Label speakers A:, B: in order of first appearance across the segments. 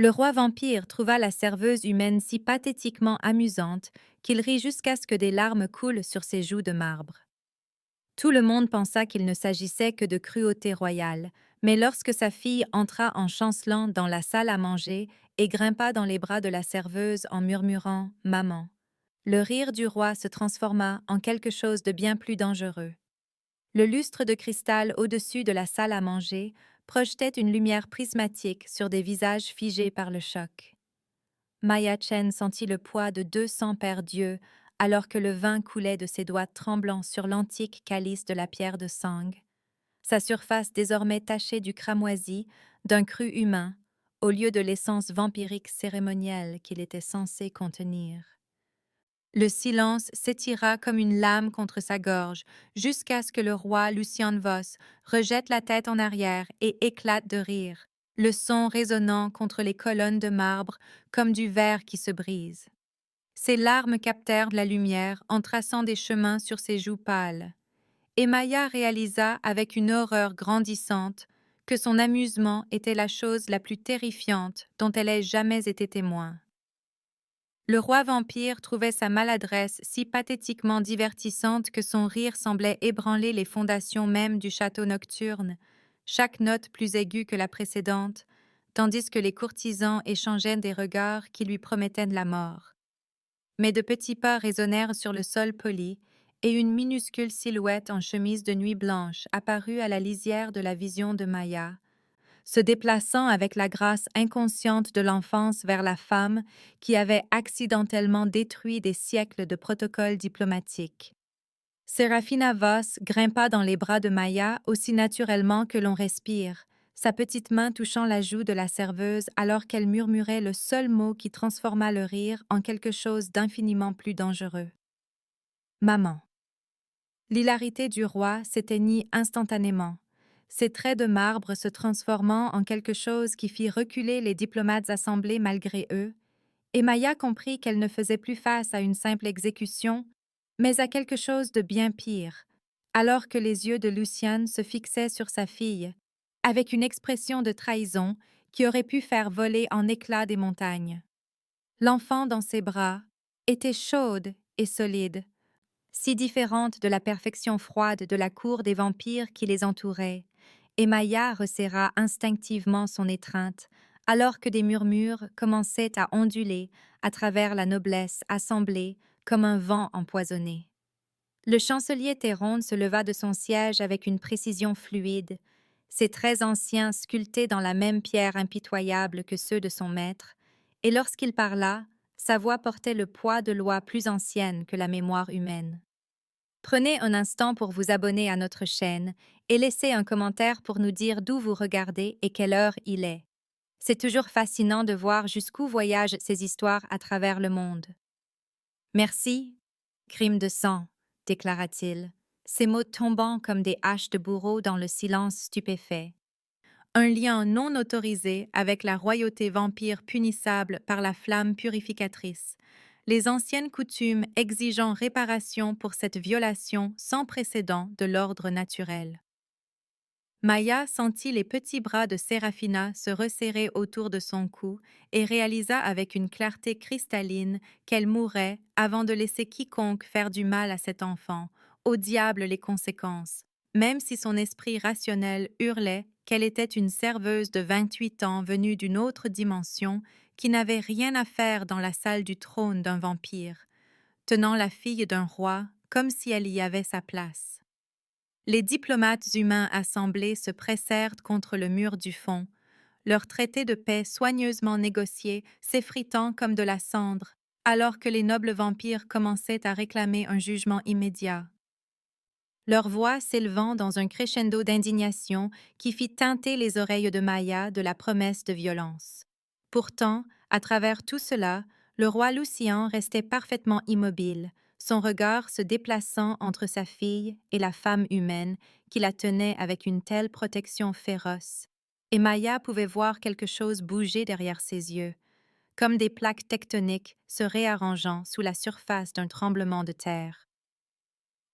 A: Le roi vampire trouva la serveuse humaine si pathétiquement amusante qu'il rit jusqu'à ce que des larmes coulent sur ses joues de marbre. Tout le monde pensa qu'il ne s'agissait que de cruauté royale, mais lorsque sa fille entra en chancelant dans la salle à manger et grimpa dans les bras de la serveuse en murmurant ⁇ Maman !⁇ le rire du roi se transforma en quelque chose de bien plus dangereux. Le lustre de cristal au-dessus de la salle à manger projetait une lumière prismatique sur des visages figés par le choc. Maya Chen sentit le poids de 200 paires d'yeux alors que le vin coulait de ses doigts tremblants sur l'antique calice de la pierre de sang, sa surface désormais tachée du cramoisi d'un cru humain au lieu de l'essence vampirique cérémonielle qu'il était censé contenir. Le silence s'étira comme une lame contre sa gorge jusqu'à ce que le roi Lucien Voss rejette la tête en arrière et éclate de rire, le son résonnant contre les colonnes de marbre comme du verre qui se brise. Ses larmes captèrent la lumière en traçant des chemins sur ses joues pâles. Et Maya réalisa avec une horreur grandissante que son amusement était la chose la plus terrifiante dont elle ait jamais été témoin. Le roi vampire trouvait sa maladresse si pathétiquement divertissante que son rire semblait ébranler les fondations mêmes du château nocturne, chaque note plus aiguë que la précédente, tandis que les courtisans échangeaient des regards qui lui promettaient de la mort. Mais de petits pas résonnèrent sur le sol poli, et une minuscule silhouette en chemise de nuit blanche apparut à la lisière de la vision de Maya, se déplaçant avec la grâce inconsciente de l'enfance vers la femme qui avait accidentellement détruit des siècles de protocoles diplomatiques. Serafina Voss grimpa dans les bras de Maya aussi naturellement que l'on respire, sa petite main touchant la joue de la serveuse alors qu'elle murmurait le seul mot qui transforma le rire en quelque chose d'infiniment plus dangereux. Maman. L'hilarité du roi s'éteignit instantanément, ses traits de marbre se transformant en quelque chose qui fit reculer les diplomates assemblés malgré eux, et Maya comprit qu'elle ne faisait plus face à une simple exécution, mais à quelque chose de bien pire, alors que les yeux de Luciane se fixaient sur sa fille, avec une expression de trahison qui aurait pu faire voler en éclats des montagnes. L'enfant dans ses bras était chaude et solide, si différente de la perfection froide de la cour des vampires qui les entourait, et Maya resserra instinctivement son étreinte, alors que des murmures commençaient à onduler à travers la noblesse assemblée comme un vent empoisonné. Le chancelier Théron se leva de son siège avec une précision fluide, ses traits anciens sculptés dans la même pierre impitoyable que ceux de son maître, et lorsqu'il parla, sa voix portait le poids de lois plus anciennes que la mémoire humaine. Prenez un instant pour vous abonner à notre chaîne et laissez un commentaire pour nous dire d'où vous regardez et quelle heure il est. C'est toujours fascinant de voir jusqu'où voyagent ces histoires à travers le monde. Merci, crime de sang, déclara-t-il, ses mots tombant comme des haches de bourreau dans le silence stupéfait. Un lien non autorisé avec la royauté vampire punissable par la flamme purificatrice, les anciennes coutumes exigeant réparation pour cette violation sans précédent de l'ordre naturel. Maya sentit les petits bras de Séraphina se resserrer autour de son cou et réalisa avec une clarté cristalline qu'elle mourrait avant de laisser quiconque faire du mal à cet enfant, au diable les conséquences, même si son esprit rationnel hurlait qu'elle était une serveuse de 28 ans venue d'une autre dimension qui n'avait rien à faire dans la salle du trône d'un vampire, tenant la fille d'un roi comme si elle y avait sa place. Les diplomates humains assemblés se pressèrent contre le mur du fond, leur traité de paix soigneusement négocié s'effritant comme de la cendre, alors que les nobles vampires commençaient à réclamer un jugement immédiat. Leur voix s'élevant dans un crescendo d'indignation qui fit teinter les oreilles de Maya de la promesse de violence. Pourtant, à travers tout cela, le roi Lucien restait parfaitement immobile, son regard se déplaçant entre sa fille et la femme humaine qui la tenait avec une telle protection féroce. Et Maya pouvait voir quelque chose bouger derrière ses yeux, comme des plaques tectoniques se réarrangeant sous la surface d'un tremblement de terre.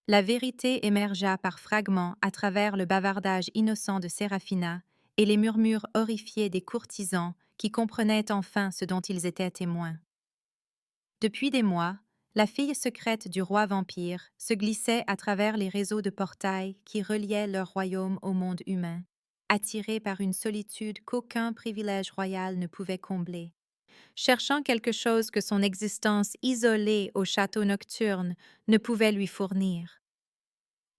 A: La vérité émergea par fragments à travers le bavardage innocent de Séraphina et les murmures horrifiés des courtisans qui comprenaient enfin ce dont ils étaient témoins. Depuis des mois, la fille secrète du roi vampire se glissait à travers les réseaux de portails qui reliaient leur royaume au monde humain, attirée par une solitude qu'aucun privilège royal ne pouvait combler, cherchant quelque chose que son existence isolée au château nocturne ne pouvait lui fournir.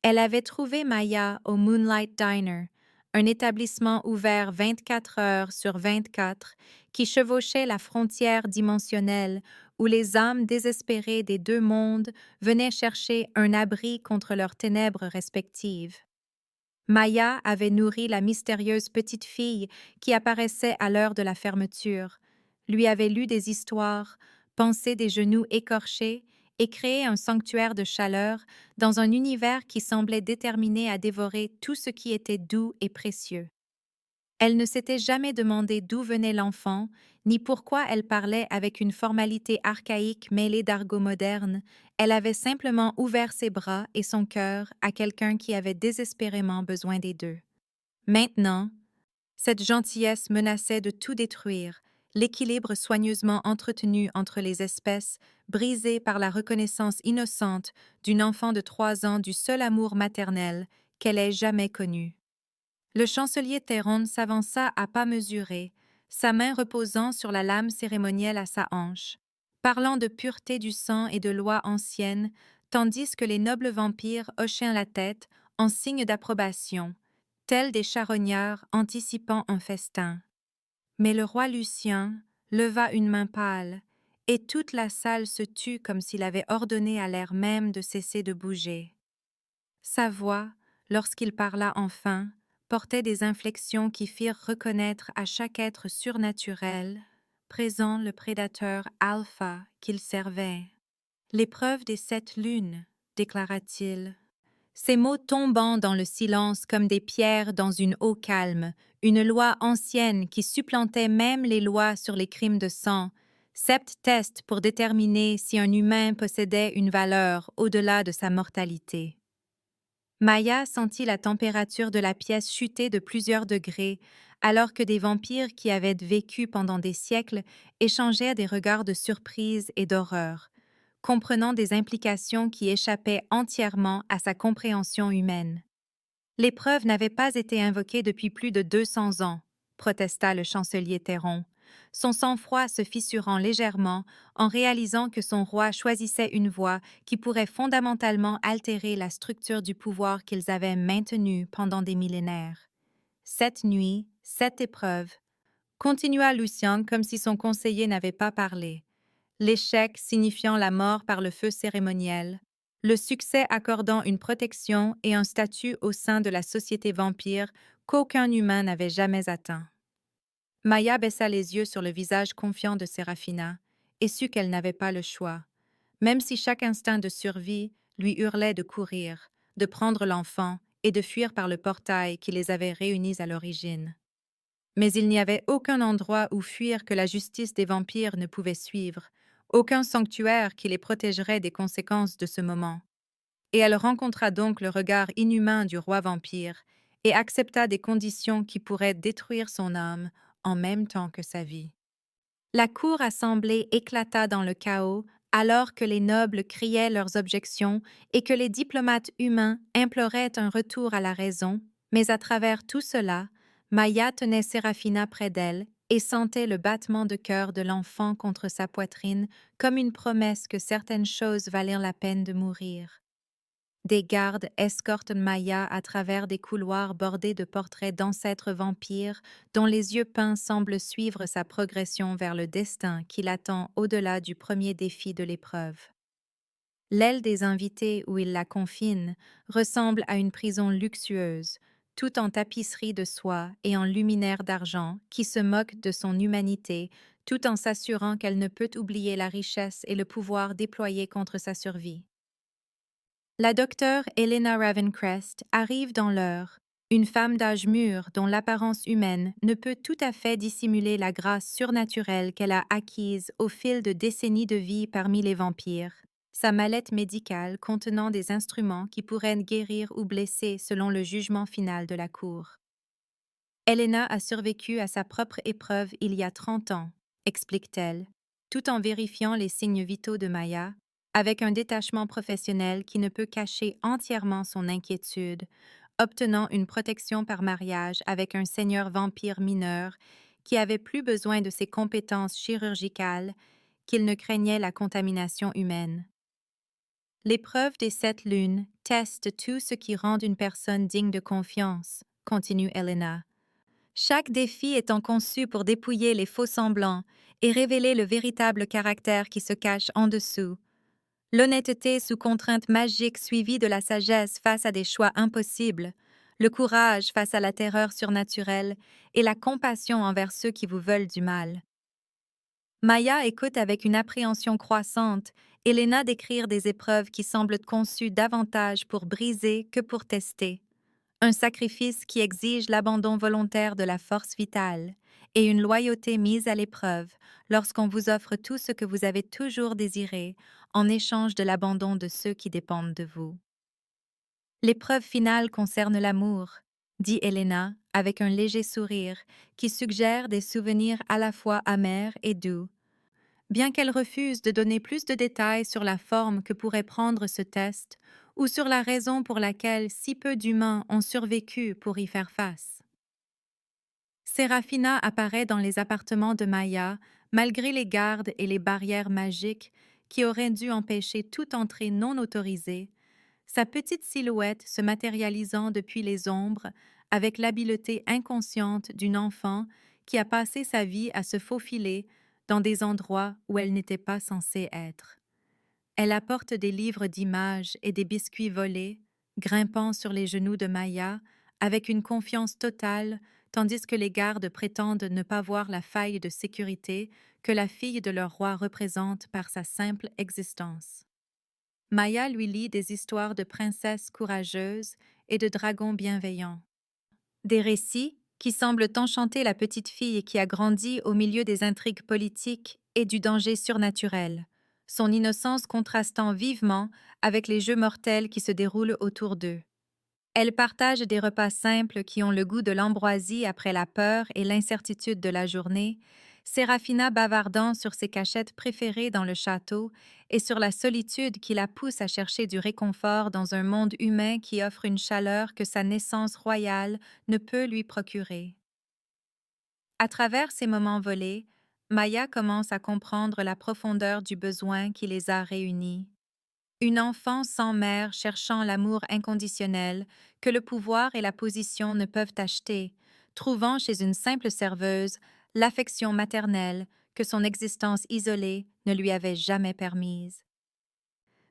A: Elle avait trouvé Maya au Moonlight Diner, un établissement ouvert 24 heures sur 24 qui chevauchait la frontière dimensionnelle où les âmes désespérées des deux mondes venaient chercher un abri contre leurs ténèbres respectives. Maya avait nourri la mystérieuse petite fille qui apparaissait à l'heure de la fermeture, lui avait lu des histoires, pensé des genoux écorchés et créé un sanctuaire de chaleur dans un univers qui semblait déterminé à dévorer tout ce qui était doux et précieux. Elle ne s'était jamais demandé d'où venait l'enfant, ni pourquoi elle parlait avec une formalité archaïque mêlée d'argot moderne. Elle avait simplement ouvert ses bras et son cœur à quelqu'un qui avait désespérément besoin des deux. Maintenant, cette gentillesse menaçait de tout détruire, l'équilibre soigneusement entretenu entre les espèces, brisé par la reconnaissance innocente d'une enfant de 3 ans du seul amour maternel qu'elle ait jamais connu. Le chancelier Théron s'avança à pas mesurés, sa main reposant sur la lame cérémonielle à sa hanche, parlant de pureté du sang et de lois anciennes, tandis que les nobles vampires hochaient la tête en signe d'approbation, tels des charognards anticipant un festin. Mais le roi Lucien leva une main pâle, et toute la salle se tut comme s'il avait ordonné à l'air même de cesser de bouger. Sa voix, lorsqu'il parla enfin, portait des inflexions qui firent reconnaître à chaque être surnaturel, présent le prédateur alpha qu'il servait. L'épreuve des 7 lunes, déclara-t-il. Ces mots tombant dans le silence comme des pierres dans une eau calme, une loi ancienne qui supplantait même les lois sur les crimes de sang, 7 tests pour déterminer si un humain possédait une valeur au-delà de sa mortalité. Maya sentit la température de la pièce chuter de plusieurs degrés, alors que des vampires qui avaient vécu pendant des siècles échangeaient des regards de surprise et d'horreur, comprenant des implications qui échappaient entièrement à sa compréhension humaine. L'épreuve n'avait pas été invoquée depuis plus de 200 ans, protesta le chancelier Théron, son sang-froid se fissurant légèrement en réalisant que son roi choisissait une voie qui pourrait fondamentalement altérer la structure du pouvoir qu'ils avaient maintenu pendant des millénaires. 7 nuits, 7 épreuves, continua Lucien comme si son conseiller n'avait pas parlé. L'échec signifiant la mort par le feu cérémoniel, le succès accordant une protection et un statut au sein de la société vampire qu'aucun humain n'avait jamais atteint. Maya baissa les yeux sur le visage confiant de Séraphina et sut qu'elle n'avait pas le choix, même si chaque instinct de survie lui hurlait de courir, de prendre l'enfant et de fuir par le portail qui les avait réunis à l'origine. Mais il n'y avait aucun endroit où fuir que la justice des vampires ne pouvait suivre, aucun sanctuaire qui les protégerait des conséquences de ce moment. Et elle rencontra donc le regard inhumain du roi vampire et accepta des conditions qui pourraient détruire son âme en même temps que sa vie. La cour assemblée éclata dans le chaos alors que les nobles criaient leurs objections et que les diplomates humains imploraient un retour à la raison, mais à travers tout cela, Maya tenait Séraphina près d'elle et sentait le battement de cœur de l'enfant contre sa poitrine comme une promesse que certaines choses valirent la peine de mourir. Des gardes escortent Maya à travers des couloirs bordés de portraits d'ancêtres vampires dont les yeux peints semblent suivre sa progression vers le destin qui l'attend au-delà du premier défi de l'épreuve. L'aile des invités où il la confine ressemble à une prison luxueuse, tout en tapisserie de soie et en luminaire d'argent qui se moque de son humanité tout en s'assurant qu'elle ne peut oublier la richesse et le pouvoir déployés contre sa survie. La docteure Helena Ravencrest arrive dans l'heure, une femme d'âge mûr dont l'apparence humaine ne peut tout à fait dissimuler la grâce surnaturelle qu'elle a acquise au fil de décennies de vie parmi les vampires, sa mallette médicale contenant des instruments qui pourraient guérir ou blesser selon le jugement final de la cour. Elena a survécu à sa propre épreuve il y a 30 ans, explique-t-elle, tout en vérifiant les signes vitaux de Maya, avec un détachement professionnel qui ne peut cacher entièrement son inquiétude, obtenant une protection par mariage avec un seigneur vampire mineur qui avait plus besoin de ses compétences chirurgicales qu'il ne craignait la contamination humaine. L'épreuve des 7 lunes teste tout ce qui rend une personne digne de confiance, continue Elena. Chaque défi étant conçu pour dépouiller les faux-semblants et révéler le véritable caractère qui se cache en dessous. L'honnêteté sous contrainte magique suivie de la sagesse face à des choix impossibles, le courage face à la terreur surnaturelle et la compassion envers ceux qui vous veulent du mal. Maya écoute avec une appréhension croissante Elena décrire des épreuves qui semblent conçues davantage pour briser que pour tester. Un sacrifice qui exige l'abandon volontaire de la force vitale et une loyauté mise à l'épreuve lorsqu'on vous offre tout ce que vous avez toujours désiré en échange de l'abandon de ceux qui dépendent de vous. L'épreuve finale concerne l'amour, dit Elena avec un léger sourire qui suggère des souvenirs à la fois amers et doux. Bien qu'elle refuse de donner plus de détails sur la forme que pourrait prendre ce test ou sur la raison pour laquelle si peu d'humains ont survécu pour y faire face. Serafina apparaît dans les appartements de Maya malgré les gardes et les barrières magiques qui auraient dû empêcher toute entrée non autorisée, sa petite silhouette se matérialisant depuis les ombres avec l'habileté inconsciente d'une enfant qui a passé sa vie à se faufiler dans des endroits où elle n'était pas censée être. Elle apporte des livres d'images et des biscuits volés, grimpant sur les genoux de Maya, avec une confiance totale, tandis que les gardes prétendent ne pas voir la faille de sécurité que la fille de leur roi représente par sa simple existence. Maya lui lit des histoires de princesses courageuses et de dragons bienveillants. Des récits qui semblent enchanter la petite fille qui a grandi au milieu des intrigues politiques et du danger surnaturel, son innocence contrastant vivement avec les jeux mortels qui se déroulent autour d'eux. Elle partage des repas simples qui ont le goût de l'ambroisie après la peur et l'incertitude de la journée, Sérafina bavardant sur ses cachettes préférées dans le château et sur la solitude qui la pousse à chercher du réconfort dans un monde humain qui offre une chaleur que sa naissance royale ne peut lui procurer. À travers ces moments volés, Maya commence à comprendre la profondeur du besoin qui les a réunis. Une enfant sans mère cherchant l'amour inconditionnel que le pouvoir et la position ne peuvent acheter, trouvant chez une simple serveuse l'affection maternelle que son existence isolée ne lui avait jamais permise.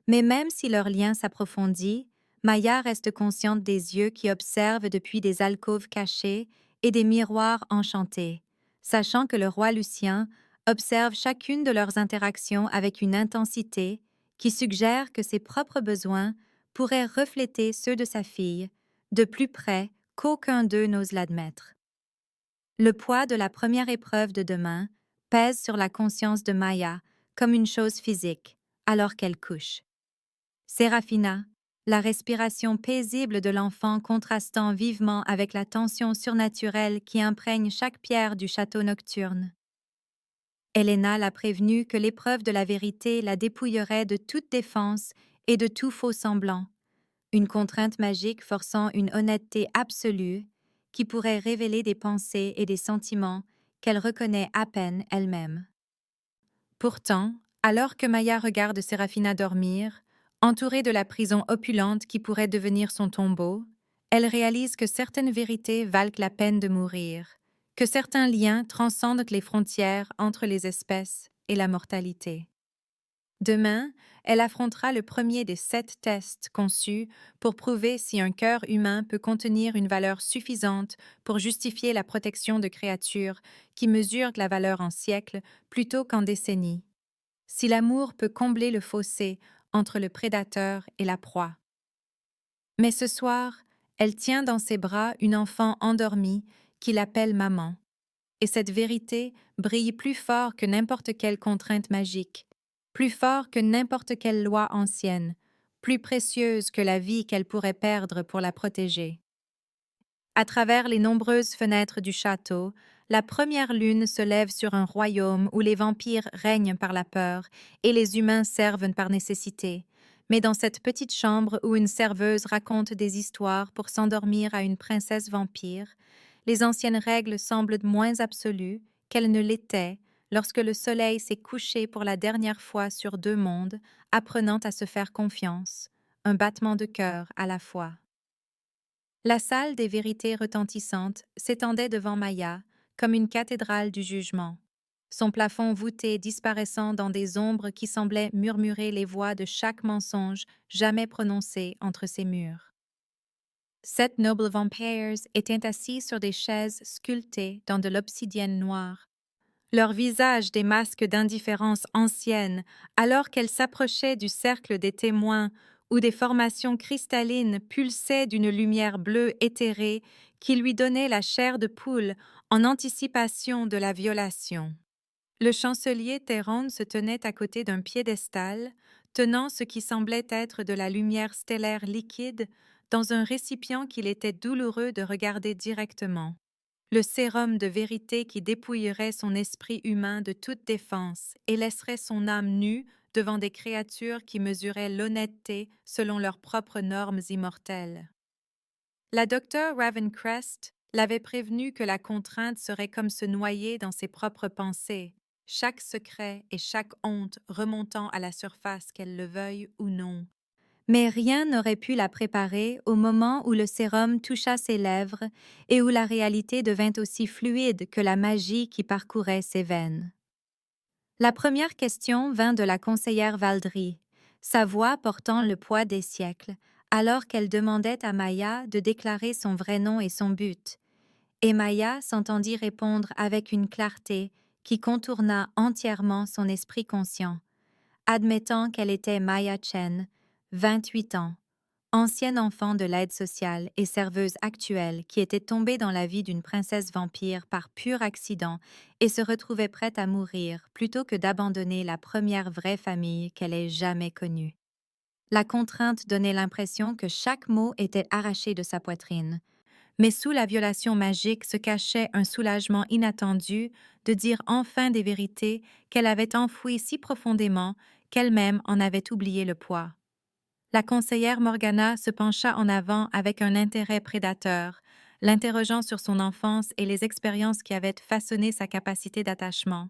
A: Mais même si leur lien s'approfondit, Maya reste consciente des yeux qui observent depuis des alcôves cachées et des miroirs enchantés, sachant que le roi Lucien observe chacune de leurs interactions avec une intensité qui suggère que ses propres besoins pourraient refléter ceux de sa fille, de plus près qu'aucun d'eux n'ose l'admettre. Le poids de la première épreuve de demain pèse sur la conscience de Maya comme une chose physique, alors qu'elle couche. Sérafina, la respiration paisible de l'enfant contrastant vivement avec la tension surnaturelle qui imprègne chaque pierre du château nocturne. Elena l'a prévenue que l'épreuve de la vérité la dépouillerait de toute défense et de tout faux semblant, une contrainte magique forçant une honnêteté absolue qui pourrait révéler des pensées et des sentiments qu'elle reconnaît à peine elle-même. Pourtant, alors que Maya regarde Sérafina dormir, entourée de la prison opulente qui pourrait devenir son tombeau, elle réalise que certaines vérités valent la peine de mourir, que certains liens transcendent les frontières entre les espèces et la mortalité. Demain, elle affrontera le premier des 7 tests conçus pour prouver si un cœur humain peut contenir une valeur suffisante pour justifier la protection de créatures qui mesurent la valeur en siècles plutôt qu'en décennies. Si l'amour peut combler le fossé entre le prédateur et la proie. Mais ce soir, elle tient dans ses bras une enfant endormie qui l'appelle maman. Et cette vérité brille plus fort que n'importe quelle contrainte magique, plus fort que n'importe quelle loi ancienne, plus précieuse que la vie qu'elle pourrait perdre pour la protéger. À travers les nombreuses fenêtres du château, la première lune se lève sur un royaume où les vampires règnent par la peur et les humains servent par nécessité. Mais dans cette petite chambre où une serveuse raconte des histoires pour s'endormir à une princesse vampire, les anciennes règles semblent moins absolues qu'elles ne l'étaient lorsque le soleil s'est couché pour la dernière fois sur deux mondes, apprenant à se faire confiance, un battement de cœur à la fois. La salle des vérités retentissantes s'étendait devant Maya comme une cathédrale du jugement, son plafond voûté disparaissant dans des ombres qui semblaient murmurer les voix de chaque mensonge jamais prononcé entre ces murs. 7 nobles vampires étaient assis sur des chaises sculptées dans de l'obsidienne noire, leurs visages des masques d'indifférence ancienne, alors qu'elles s'approchaient du cercle des témoins où des formations cristallines pulsaient d'une lumière bleue éthérée qui lui donnait la chair de poule en anticipation de la violation. Le chancelier Théron se tenait à côté d'un piédestal, tenant ce qui semblait être de la lumière stellaire liquide dans un récipient qu'il était douloureux de regarder directement. Le sérum de vérité qui dépouillerait son esprit humain de toute défense et laisserait son âme nue devant des créatures qui mesuraient l'honnêteté selon leurs propres normes immortelles. La docteure Ravencrest l'avait prévenu que la contrainte serait comme se noyer dans ses propres pensées, chaque secret et chaque honte remontant à la surface qu'elle le veuille ou non. Mais rien n'aurait pu la préparer au moment où le sérum toucha ses lèvres et où la réalité devint aussi fluide que la magie qui parcourait ses veines. La première question vint de la conseillère Valdry, sa voix portant le poids des siècles, alors qu'elle demandait à Maya de déclarer son vrai nom et son but. Et Maya s'entendit répondre avec une clarté qui contourna entièrement son esprit conscient, admettant qu'elle était Maya Chen, 28 ans, ancienne enfant de l'aide sociale et serveuse actuelle qui était tombée dans la vie d'une princesse vampire par pur accident et se retrouvait prête à mourir plutôt que d'abandonner la première vraie famille qu'elle ait jamais connue. La contrainte donnait l'impression que chaque mot était arraché de sa poitrine, mais sous la violation magique se cachait un soulagement inattendu de dire enfin des vérités qu'elle avait enfouies si profondément qu'elle-même en avait oublié le poids. La conseillère Morgana se pencha en avant avec un intérêt prédateur, l'interrogeant sur son enfance et les expériences qui avaient façonné sa capacité d'attachement.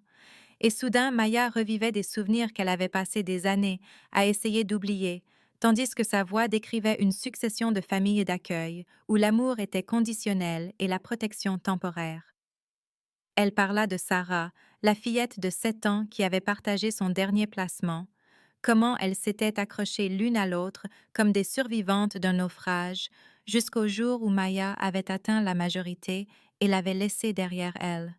A: Et soudain, Maya revivait des souvenirs qu'elle avait passé des années à essayer d'oublier, tandis que sa voix décrivait une succession de familles d'accueil, où l'amour était conditionnel et la protection temporaire. Elle parla de Sarah, la fillette de 7 ans qui avait partagé son dernier placement, comment elles s'étaient accrochées l'une à l'autre comme des survivantes d'un naufrage, jusqu'au jour où Maya avait atteint la majorité et l'avait laissée derrière elle.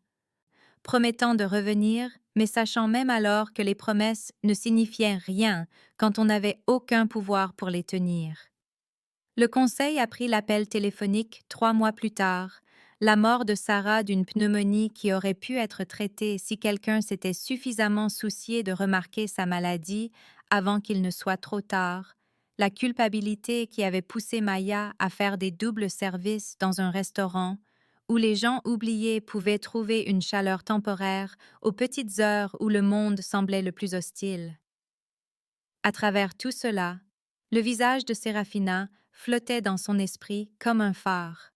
A: Promettant de revenir, mais sachant même alors que les promesses ne signifiaient rien quand on n'avait aucun pouvoir pour les tenir. Le conseil apprit l'appel téléphonique 3 mois plus tard, la mort de Sarah d'une pneumonie qui aurait pu être traitée si quelqu'un s'était suffisamment soucié de remarquer sa maladie avant qu'il ne soit trop tard, la culpabilité qui avait poussé Maya à faire des doubles services dans un restaurant, où les gens oubliés pouvaient trouver une chaleur temporaire aux petites heures où le monde semblait le plus hostile. À travers tout cela, le visage de Séraphina flottait dans son esprit comme un phare.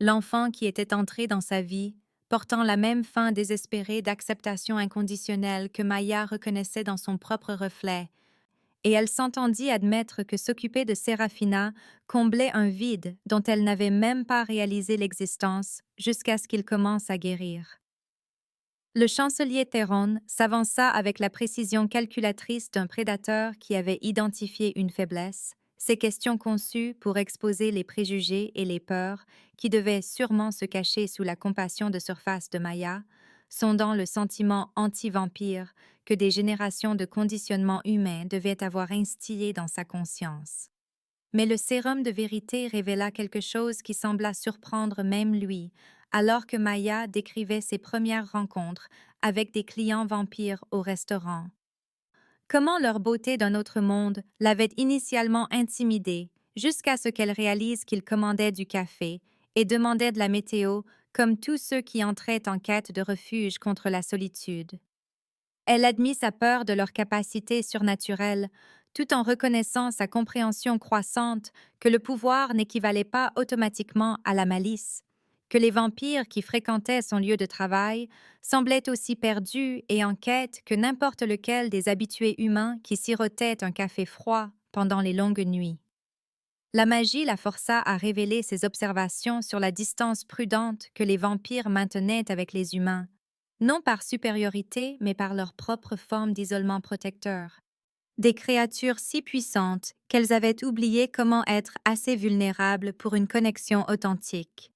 A: L'enfant qui était entré dans sa vie, portant la même faim désespérée d'acceptation inconditionnelle que Maya reconnaissait dans son propre reflet, et elle s'entendit admettre que s'occuper de Séraphina comblait un vide dont elle n'avait même pas réalisé l'existence jusqu'à ce qu'il commence à guérir. Le chancelier Théron s'avança avec la précision calculatrice d'un prédateur qui avait identifié une faiblesse, ces questions conçues pour exposer les préjugés et les peurs qui devaient sûrement se cacher sous la compassion de surface de Maya, sondant le sentiment anti-vampire que des générations de conditionnement humain devaient avoir instillé dans sa conscience. Mais le sérum de vérité révéla quelque chose qui sembla surprendre même lui, alors que Maya décrivait ses premières rencontres avec des clients vampires au restaurant. Comment leur beauté d'un autre monde l'avait initialement intimidée, jusqu'à ce qu'elle réalise qu'il commandait du café et demandait de la météo comme tous ceux qui entraient en quête de refuge contre la solitude. Elle admit sa peur de leur capacité surnaturelle, tout en reconnaissant sa compréhension croissante que le pouvoir n'équivalait pas automatiquement à la malice, que les vampires qui fréquentaient son lieu de travail semblaient aussi perdus et en quête que n'importe lequel des habitués humains qui sirotaient un café froid pendant les longues nuits. La magie la força à révéler ses observations sur la distance prudente que les vampires maintenaient avec les humains, non par supériorité, mais par leur propre forme d'isolement protecteur. Des créatures si puissantes qu'elles avaient oublié comment être assez vulnérables pour une connexion authentique.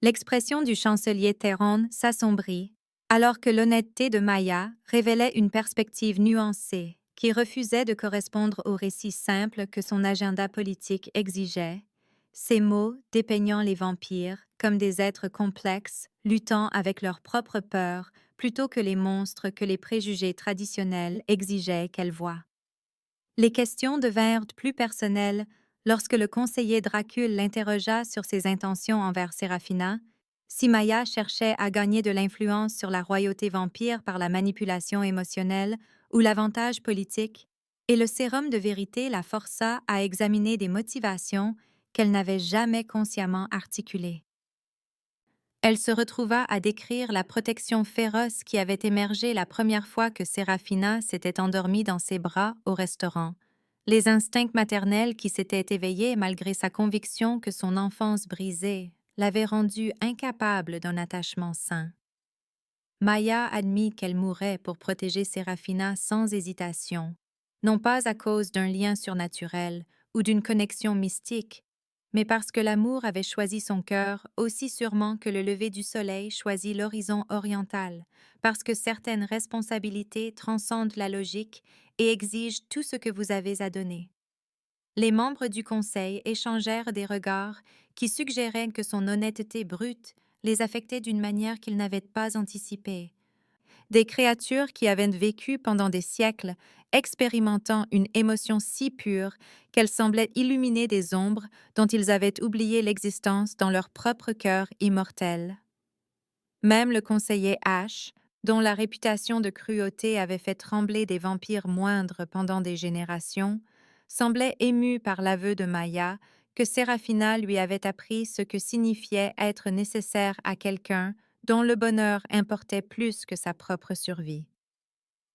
A: L'expression du chancelier Théron s'assombrit, alors que l'honnêteté de Maya révélait une perspective nuancée qui refusait de correspondre au récit simple que son agenda politique exigeait, ses mots dépeignant les vampires comme des êtres complexes luttant avec leurs propres peurs plutôt que les monstres que les préjugés traditionnels exigeaient qu'elle voie. Les questions devinrent plus personnelles lorsque le conseiller Dracul l'interrogea sur ses intentions envers Séraphina, si Maya cherchait à gagner de l'influence sur la royauté vampire par la manipulation émotionnelle ou l'avantage politique, et le sérum de vérité la força à examiner des motivations qu'elle n'avait jamais consciemment articulées. Elle se retrouva à décrire la protection féroce qui avait émergé la première fois que Séraphina s'était endormie dans ses bras au restaurant, les instincts maternels qui s'étaient éveillés malgré sa conviction que son enfance brisée l'avait rendue incapable d'un attachement sain. Maya admit qu'elle mourrait pour protéger Séraphina sans hésitation, non pas à cause d'un lien surnaturel ou d'une connexion mystique, mais parce que l'amour avait choisi son cœur aussi sûrement que le lever du soleil choisit l'horizon oriental, parce que certaines responsabilités transcendent la logique et exigent tout ce que vous avez à donner. Les membres du conseil échangèrent des regards qui suggéraient que son honnêteté brute les affectait d'une manière qu'ils n'avaient pas anticipée. Des créatures qui avaient vécu pendant des siècles, expérimentant une émotion si pure qu'elle semblait illuminer des ombres dont ils avaient oublié l'existence dans leur propre cœur immortel. Même le conseiller Ash, dont la réputation de cruauté avait fait trembler des vampires moindres pendant des générations, semblait ému par l'aveu de Maya que Séraphina lui avait appris ce que signifiait être nécessaire à quelqu'un dont le bonheur importait plus que sa propre survie.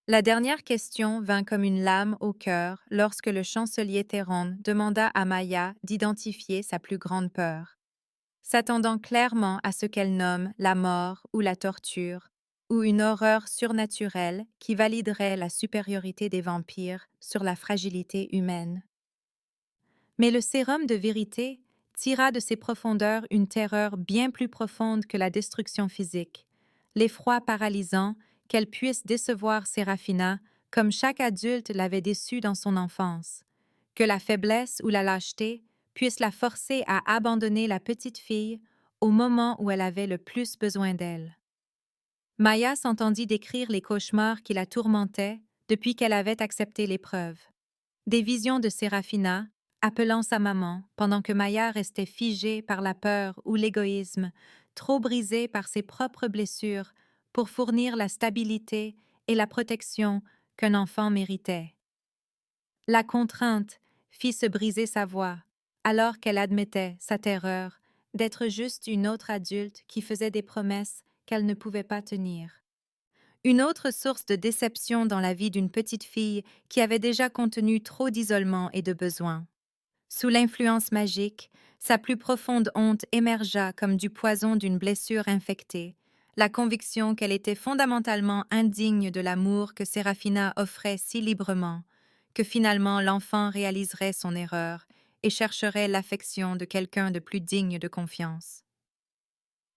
A: La dernière question vint comme une lame au cœur lorsque le chancelier Théron demanda à Maya d'identifier sa plus grande peur, s'attendant clairement à ce qu'elle nomme la mort ou la torture, ou une horreur surnaturelle qui validerait la supériorité des vampires sur la fragilité humaine. Mais le sérum de vérité tira de ses profondeurs une terreur bien plus profonde que la destruction physique, l'effroi paralysant qu'elle puisse décevoir Séraphina comme chaque adulte l'avait déçue dans son enfance, que la faiblesse ou la lâcheté puisse la forcer à abandonner la petite fille au moment où elle avait le plus besoin d'elle. Maya s'entendit décrire les cauchemars qui la tourmentaient depuis qu'elle avait accepté l'épreuve. Des visions de Séraphina, appelant sa maman, pendant que Maya restait figée par la peur ou l'égoïsme, trop brisée par ses propres blessures pour fournir la stabilité et la protection qu'un enfant méritait. La contrainte fit se briser sa voix, alors qu'elle admettait sa terreur d'être juste une autre adulte qui faisait des promesses qu'elle ne pouvait pas tenir. Une autre source de déception dans la vie d'une petite fille qui avait déjà contenu trop d'isolement et de besoin. Sous l'influence magique, sa plus profonde honte émergea comme du poison d'une blessure infectée, la conviction qu'elle était fondamentalement indigne de l'amour que Séraphina offrait si librement, que finalement l'enfant réaliserait son erreur et chercherait l'affection de quelqu'un de plus digne de confiance.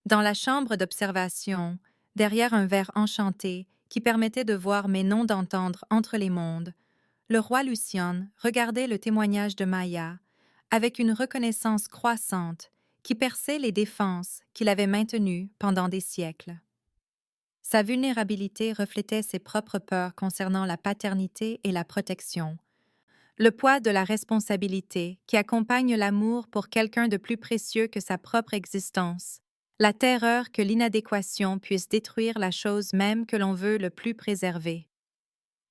A: Dans la chambre d'observation, derrière un verre enchanté qui permettait de voir mais non d'entendre entre les mondes, le roi Lucien regardait le témoignage de Maya avec une reconnaissance croissante qui perçait les défenses qu'il avait maintenues pendant des siècles. Sa vulnérabilité reflétait ses propres peurs concernant la paternité et la protection, Le poids de la responsabilité qui accompagne l'amour pour quelqu'un de plus précieux que sa propre existence. La terreur que l'inadéquation puisse détruire la chose même que l'on veut le plus préserver.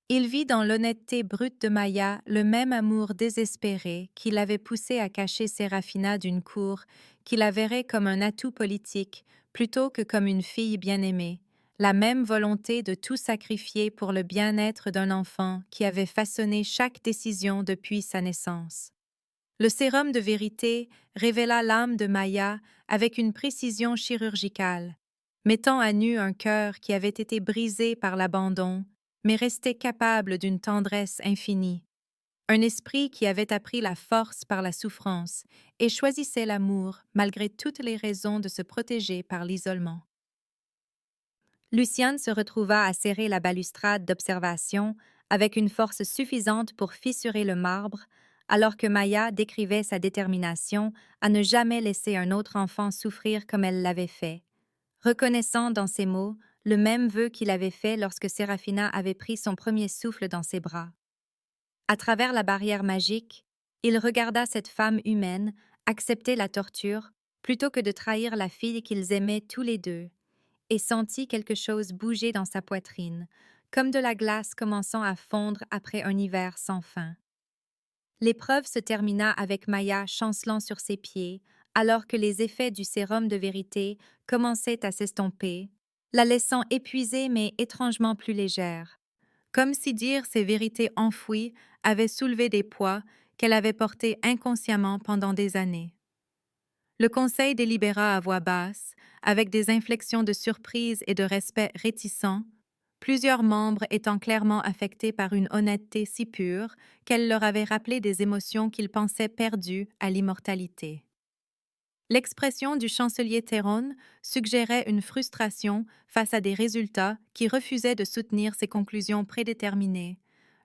A: Il vit dans l'honnêteté brute de Maya le même amour désespéré qui l'avait poussé à cacher Sérafina d'une cour qui la verrait comme un atout politique plutôt que comme une fille bien-aimée, la même volonté de tout sacrifier pour le bien-être d'un enfant qui avait façonné chaque décision depuis sa naissance. Le sérum de vérité révéla l'âme de Maya avec une précision chirurgicale, mettant à nu un cœur qui avait été brisé par l'abandon, mais restait capable d'une tendresse infinie, un esprit qui avait appris la force par la souffrance et choisissait l'amour malgré toutes les raisons de se protéger par l'isolement. Luciane se retrouva à serrer la balustrade d'observation avec une force suffisante pour fissurer le marbre, alors que Maya décrivait sa détermination à ne jamais laisser un autre enfant souffrir comme elle l'avait fait, reconnaissant dans ses mots le même vœu qu'il avait fait lorsque Sérafina avait pris son premier souffle dans ses bras. À travers la barrière magique, il regarda cette femme humaine accepter la torture plutôt que de trahir la fille qu'ils aimaient tous les deux, et sentit quelque chose bouger dans sa poitrine, comme de la glace commençant à fondre après un hiver sans fin. L'épreuve se termina avec Maya chancelant sur ses pieds, alors que les effets du sérum de vérité commençaient à s'estomper, la laissant épuisée mais étrangement plus légère, comme si dire ces vérités enfouies avait soulevé des poids qu'elle avait portés inconsciemment pendant des années. Le conseil délibéra à voix basse, avec des inflexions de surprise et de respect réticents, plusieurs membres étant clairement affectés par une honnêteté si pure qu'elle leur avait rappelé des émotions qu'ils pensaient perdues à l'immortalité. L'expression du chancelier Théron suggérait une frustration face à des résultats qui refusaient de soutenir ses conclusions prédéterminées,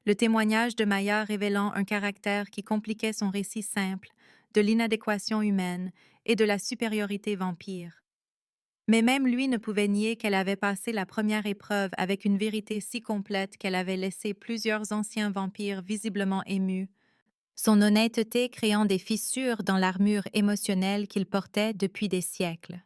A: le témoignage de Maya révélant un caractère qui compliquait son récit simple, de l'inadéquation humaine et de la supériorité vampire. Mais même lui ne pouvait nier qu'elle avait passé la première épreuve avec une vérité si complète qu'elle avait laissé plusieurs anciens vampires visiblement émus, son honnêteté créant des fissures dans l'armure émotionnelle qu'il portait depuis des siècles.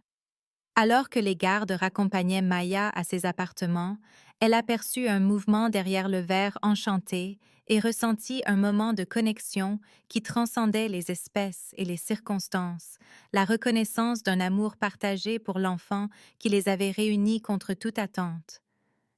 A: Alors que les gardes raccompagnaient Maya à ses appartements, elle aperçut un mouvement derrière le verre enchanté et ressentit un moment de connexion qui transcendait les espèces et les circonstances, la reconnaissance d'un amour partagé pour l'enfant qui les avait réunis contre toute attente.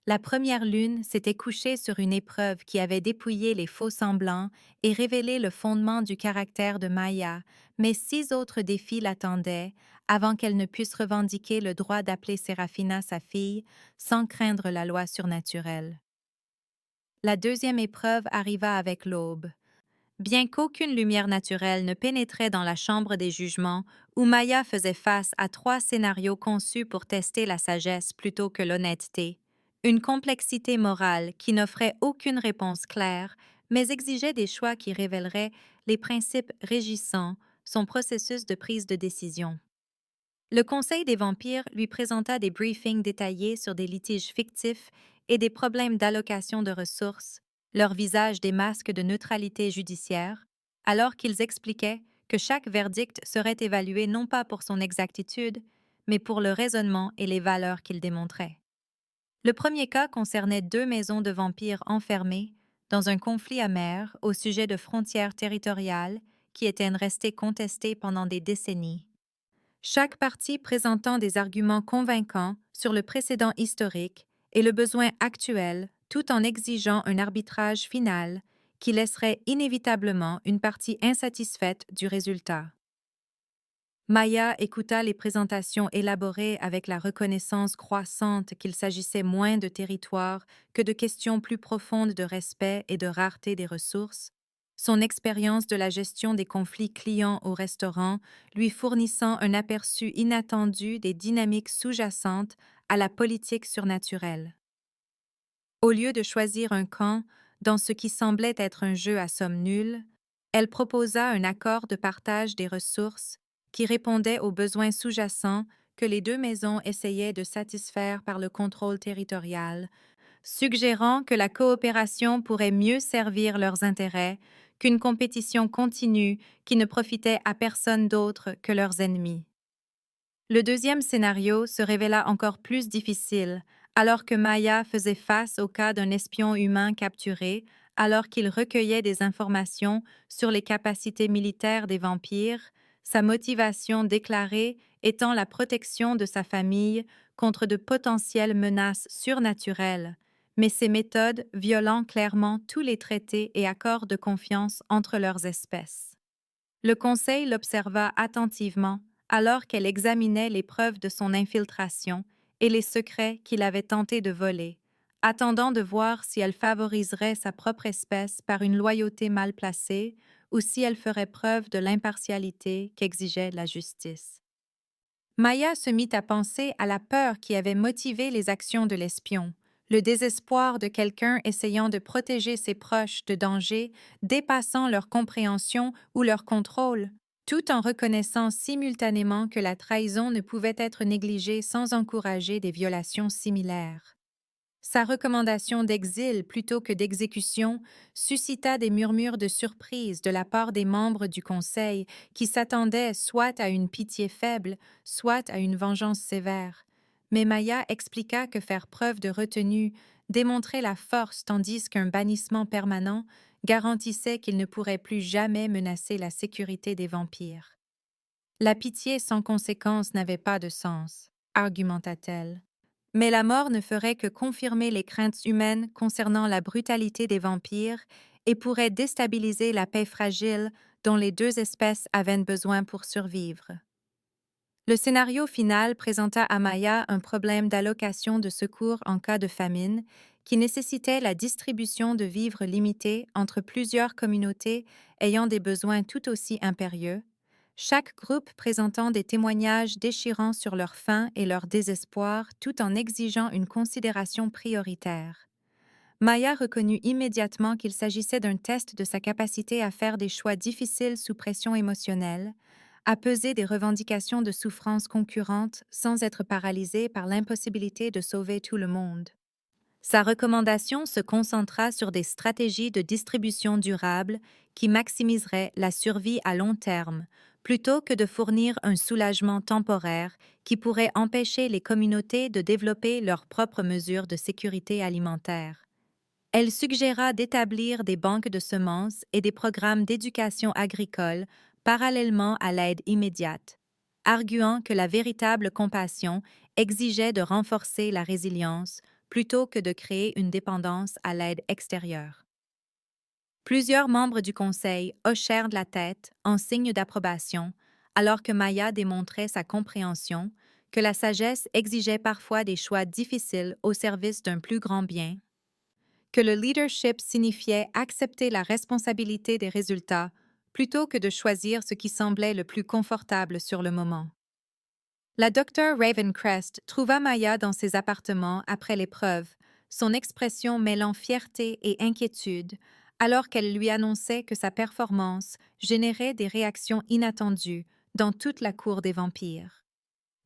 A: La première lune s'était couchée sur une épreuve qui avait dépouillé les faux semblants et révélé le fondement du caractère de Maya, mais 6 autres défis l'attendaient avant qu'elle ne puisse revendiquer le droit d'appeler Sérafina sa fille sans craindre la loi surnaturelle. La deuxième épreuve arriva avec l'aube. Bien qu'aucune lumière naturelle ne pénétrait dans la chambre des jugements, où Maya faisait face à 3 scénarios conçus pour tester la sagesse plutôt que l'honnêteté, une complexité morale qui n'offrait aucune réponse claire, mais exigeait des choix qui révéleraient les principes régissant son processus de prise de décision. Le Conseil des vampires lui présenta des briefings détaillés sur des litiges fictifs et des problèmes d'allocation de ressources, leur visage des masques de neutralité judiciaire, alors qu'ils expliquaient que chaque verdict serait évalué non pas pour son exactitude, mais pour le raisonnement et les valeurs qu'il démontrait. Le premier cas concernait 2 maisons de vampires enfermées dans un conflit amer au sujet de frontières territoriales qui étaient restées contestées pendant des décennies. Chaque partie présentant des arguments convaincants sur le précédent historique et le besoin actuel, tout en exigeant un arbitrage final qui laisserait inévitablement une partie insatisfaite du résultat. Maya écouta les présentations élaborées avec la reconnaissance croissante qu'il s'agissait moins de territoire que de questions plus profondes de respect et de rareté des ressources, son expérience de la gestion des conflits clients au restaurant lui fournissant un aperçu inattendu des dynamiques sous-jacentes à la politique surnaturelle. Au lieu de choisir un camp dans ce qui semblait être un jeu à somme nulle, elle proposa un accord de partage des ressources qui répondait aux besoins sous-jacents que les 2 maisons essayaient de satisfaire par le contrôle territorial, suggérant que la coopération pourrait mieux servir leurs intérêts qu'une compétition continue qui ne profitait à personne d'autre que leurs ennemis. Le deuxième scénario se révéla encore plus difficile, alors que Maya faisait face au cas d'un espion humain capturé, alors qu'il recueillait des informations sur les capacités militaires des vampires, sa motivation déclarée étant la protection de sa famille contre de potentielles menaces surnaturelles, mais ses méthodes violant clairement tous les traités et accords de confiance entre leurs espèces. Le Conseil l'observa attentivement alors qu'elle examinait les preuves de son infiltration et les secrets qu'il avait tenté de voler, attendant de voir si elle favoriserait sa propre espèce par une loyauté mal placée ou si elle ferait preuve de l'impartialité qu'exigeait la justice. Maya se mit à penser à la peur qui avait motivé les actions de l'espion, le désespoir de quelqu'un essayant de protéger ses proches de dangers dépassant leur compréhension ou leur contrôle, tout en reconnaissant simultanément que la trahison ne pouvait être négligée sans encourager des violations similaires. Sa recommandation d'exil plutôt que d'exécution suscita des murmures de surprise de la part des membres du Conseil qui s'attendaient soit à une pitié faible, soit à une vengeance sévère. Mais Maya expliqua que faire preuve de retenue démontrait la force tandis qu'un bannissement permanent garantissait qu'il ne pourrait plus jamais menacer la sécurité des vampires. La pitié sans conséquence n'avait pas de sens, argumenta-t-elle. Mais la mort ne ferait que confirmer les craintes humaines concernant la brutalité des vampires et pourrait déstabiliser la paix fragile dont les deux espèces avaient besoin pour survivre. Le scénario final présenta à Maya un problème d'allocation de secours en cas de famine qui nécessitait la distribution de vivres limités entre plusieurs communautés ayant des besoins tout aussi impérieux, chaque groupe présentant des témoignages déchirants sur leur faim et leur désespoir tout en exigeant une considération prioritaire. Maya reconnut immédiatement qu'il s'agissait d'un test de sa capacité à faire des choix difficiles sous pression émotionnelle, à peser des revendications de souffrance concurrentes sans être paralysée par l'impossibilité de sauver tout le monde. Sa recommandation se concentra sur des stratégies de distribution durable qui maximiseraient la survie à long terme, plutôt que de fournir un soulagement temporaire qui pourrait empêcher les communautés de développer leurs propres mesures de sécurité alimentaire. Elle suggéra d'établir des banques de semences et des programmes d'éducation agricole parallèlement à l'aide immédiate, arguant que la véritable compassion exigeait de renforcer la résilience plutôt que de créer une dépendance à l'aide extérieure. Plusieurs membres du Conseil hochèrent de la tête en signe d'approbation, alors que Maya démontrait sa compréhension que la sagesse exigeait parfois des choix difficiles au service d'un plus grand bien, que le leadership signifiait accepter la responsabilité des résultats plutôt que de choisir ce qui semblait le plus confortable sur le moment. La docteure Ravencrest trouva Maya dans ses appartements après l'épreuve, son expression mêlant fierté et inquiétude, alors qu'elle lui annonçait que sa performance générait des réactions inattendues dans toute la cour des vampires.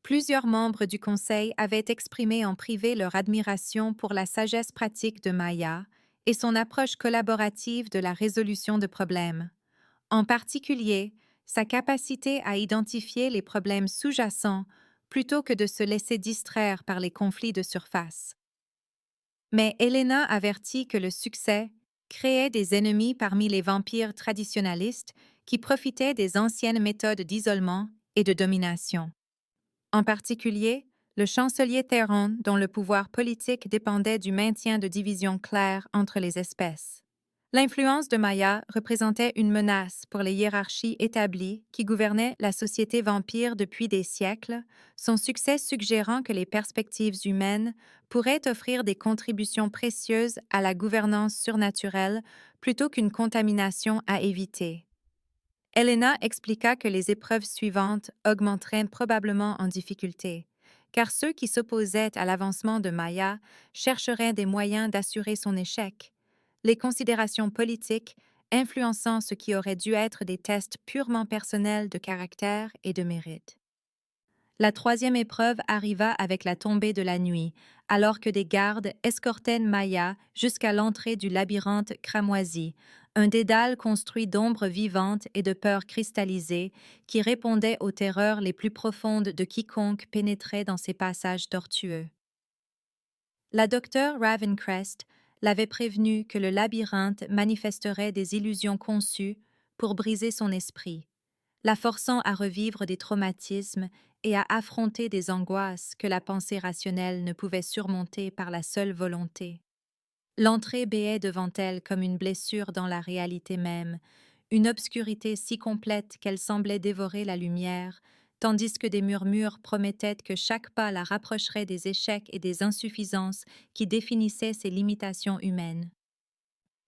A: Plusieurs membres du conseil avaient exprimé en privé leur admiration pour la sagesse pratique de Maya et son approche collaborative de la résolution de problèmes. En particulier, sa capacité à identifier les problèmes sous-jacents plutôt que de se laisser distraire par les conflits de surface. Mais Helena avertit que le succès créait des ennemis parmi les vampires traditionalistes qui profitaient des anciennes méthodes d'isolement et de domination. En particulier, le chancelier Theron, dont le pouvoir politique dépendait du maintien de divisions claires entre les espèces. L'influence de Maya représentait une menace pour les hiérarchies établies qui gouvernaient la société vampire depuis des siècles, son succès suggérant que les perspectives humaines pourraient offrir des contributions précieuses à la gouvernance surnaturelle plutôt qu'une contamination à éviter. Helena expliqua que les épreuves suivantes augmenteraient probablement en difficulté, car ceux qui s'opposaient à l'avancement de Maya chercheraient des moyens d'assurer son échec, les considérations politiques influençant ce qui aurait dû être des tests purement personnels de caractère et de mérite. La troisième épreuve arriva avec la tombée de la nuit, alors que des gardes escortaient Maya jusqu'à l'entrée du labyrinthe cramoisi, un dédale construit d'ombres vivantes et de peurs cristallisées qui répondaient aux terreurs les plus profondes de quiconque pénétrait dans ces passages tortueux. La docteure Ravencrest l'avait prévenu que le labyrinthe manifesterait des illusions conçues pour briser son esprit, la forçant à revivre des traumatismes et à affronter des angoisses que la pensée rationnelle ne pouvait surmonter par la seule volonté. L'entrée béait devant elle comme une blessure dans la réalité même, une obscurité si complète qu'elle semblait dévorer la lumière, tandis que des murmures promettaient que chaque pas la rapprocherait des échecs et des insuffisances qui définissaient ses limitations humaines.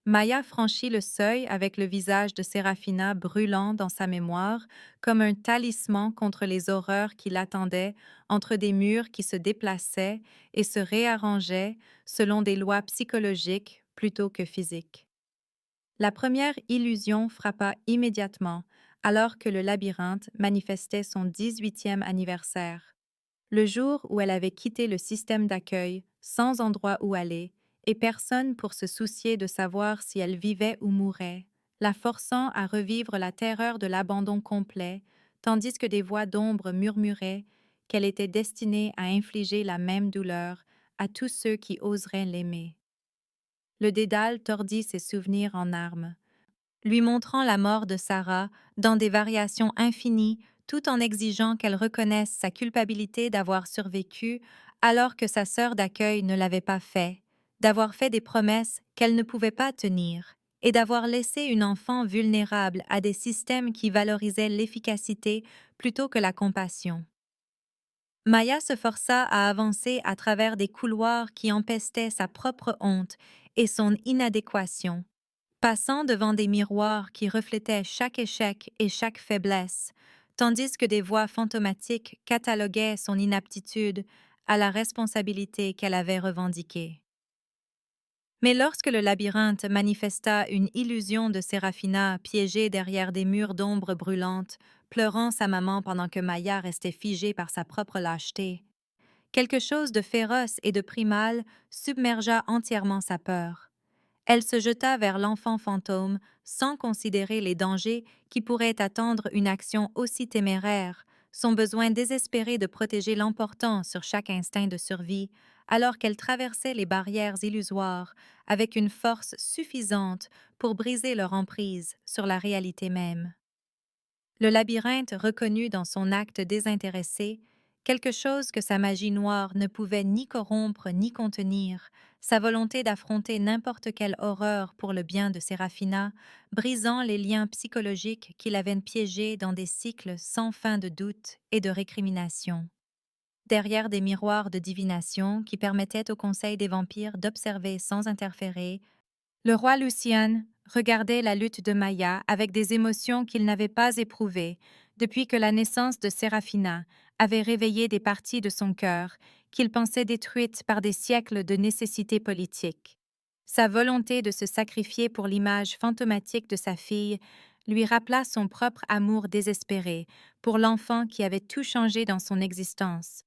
A: Maya franchit le seuil avec le visage de Séraphina brûlant dans sa mémoire, comme un talisman contre les horreurs qui l'attendaient entre des murs qui se déplaçaient et se réarrangeaient selon des lois psychologiques plutôt que physiques. La première illusion frappa immédiatement, alors que le labyrinthe manifestait son 18e anniversaire, le jour où elle avait quitté le système d'accueil, sans endroit où aller, et personne pour se soucier de savoir si elle vivait ou mourait, la forçant à revivre la terreur de l'abandon complet, tandis que des voix d'ombre murmuraient qu'elle était destinée à infliger la même douleur à tous ceux qui oseraient l'aimer. Le dédale tordit ses souvenirs en armes, lui montrant la mort de Sarah dans des variations infinies, tout en exigeant qu'elle reconnaisse sa culpabilité d'avoir survécu alors que sa sœur d'accueil ne l'avait pas fait, d'avoir fait des promesses qu'elle ne pouvait pas tenir, et d'avoir laissé une enfant vulnérable à des systèmes qui valorisaient l'efficacité plutôt que la compassion. Maya se força à avancer à travers des couloirs qui empestaient sa propre honte et son inadéquation, passant devant des miroirs qui reflétaient chaque échec et chaque faiblesse, tandis que des voix fantomatiques cataloguaient son inaptitude à la responsabilité qu'elle avait revendiquée. Mais lorsque le labyrinthe manifesta une illusion de Séraphina piégée derrière des murs d'ombre brûlantes, pleurant sa maman pendant que Maya restait figée par sa propre lâcheté, quelque chose de féroce et de primal submergea entièrement sa peur. Elle se jeta vers l'enfant fantôme sans considérer les dangers qui pourraient attendre une action aussi téméraire, son besoin désespéré de protéger l'emportant sur chaque instinct de survie, alors qu'elle traversait les barrières illusoires avec une force suffisante pour briser leur emprise sur la réalité même. Le labyrinthe reconnut dans son acte désintéressé quelque chose que sa magie noire ne pouvait ni corrompre ni contenir, sa volonté d'affronter n'importe quelle horreur pour le bien de Séraphina, brisant les liens psychologiques qui l'avaient piégée dans des cycles sans fin de doutes et de récriminations. Derrière des miroirs de divination qui permettaient au Conseil des vampires d'observer sans interférer, le roi Lucien regardait la lutte de Maya avec des émotions qu'il n'avait pas éprouvées depuis que la naissance de Séraphina avait réveillé des parties de son cœur qu'il pensait détruites par des siècles de nécessité politique. Sa volonté de se sacrifier pour l'image fantomatique de sa fille lui rappela son propre amour désespéré pour l'enfant qui avait tout changé dans son existence,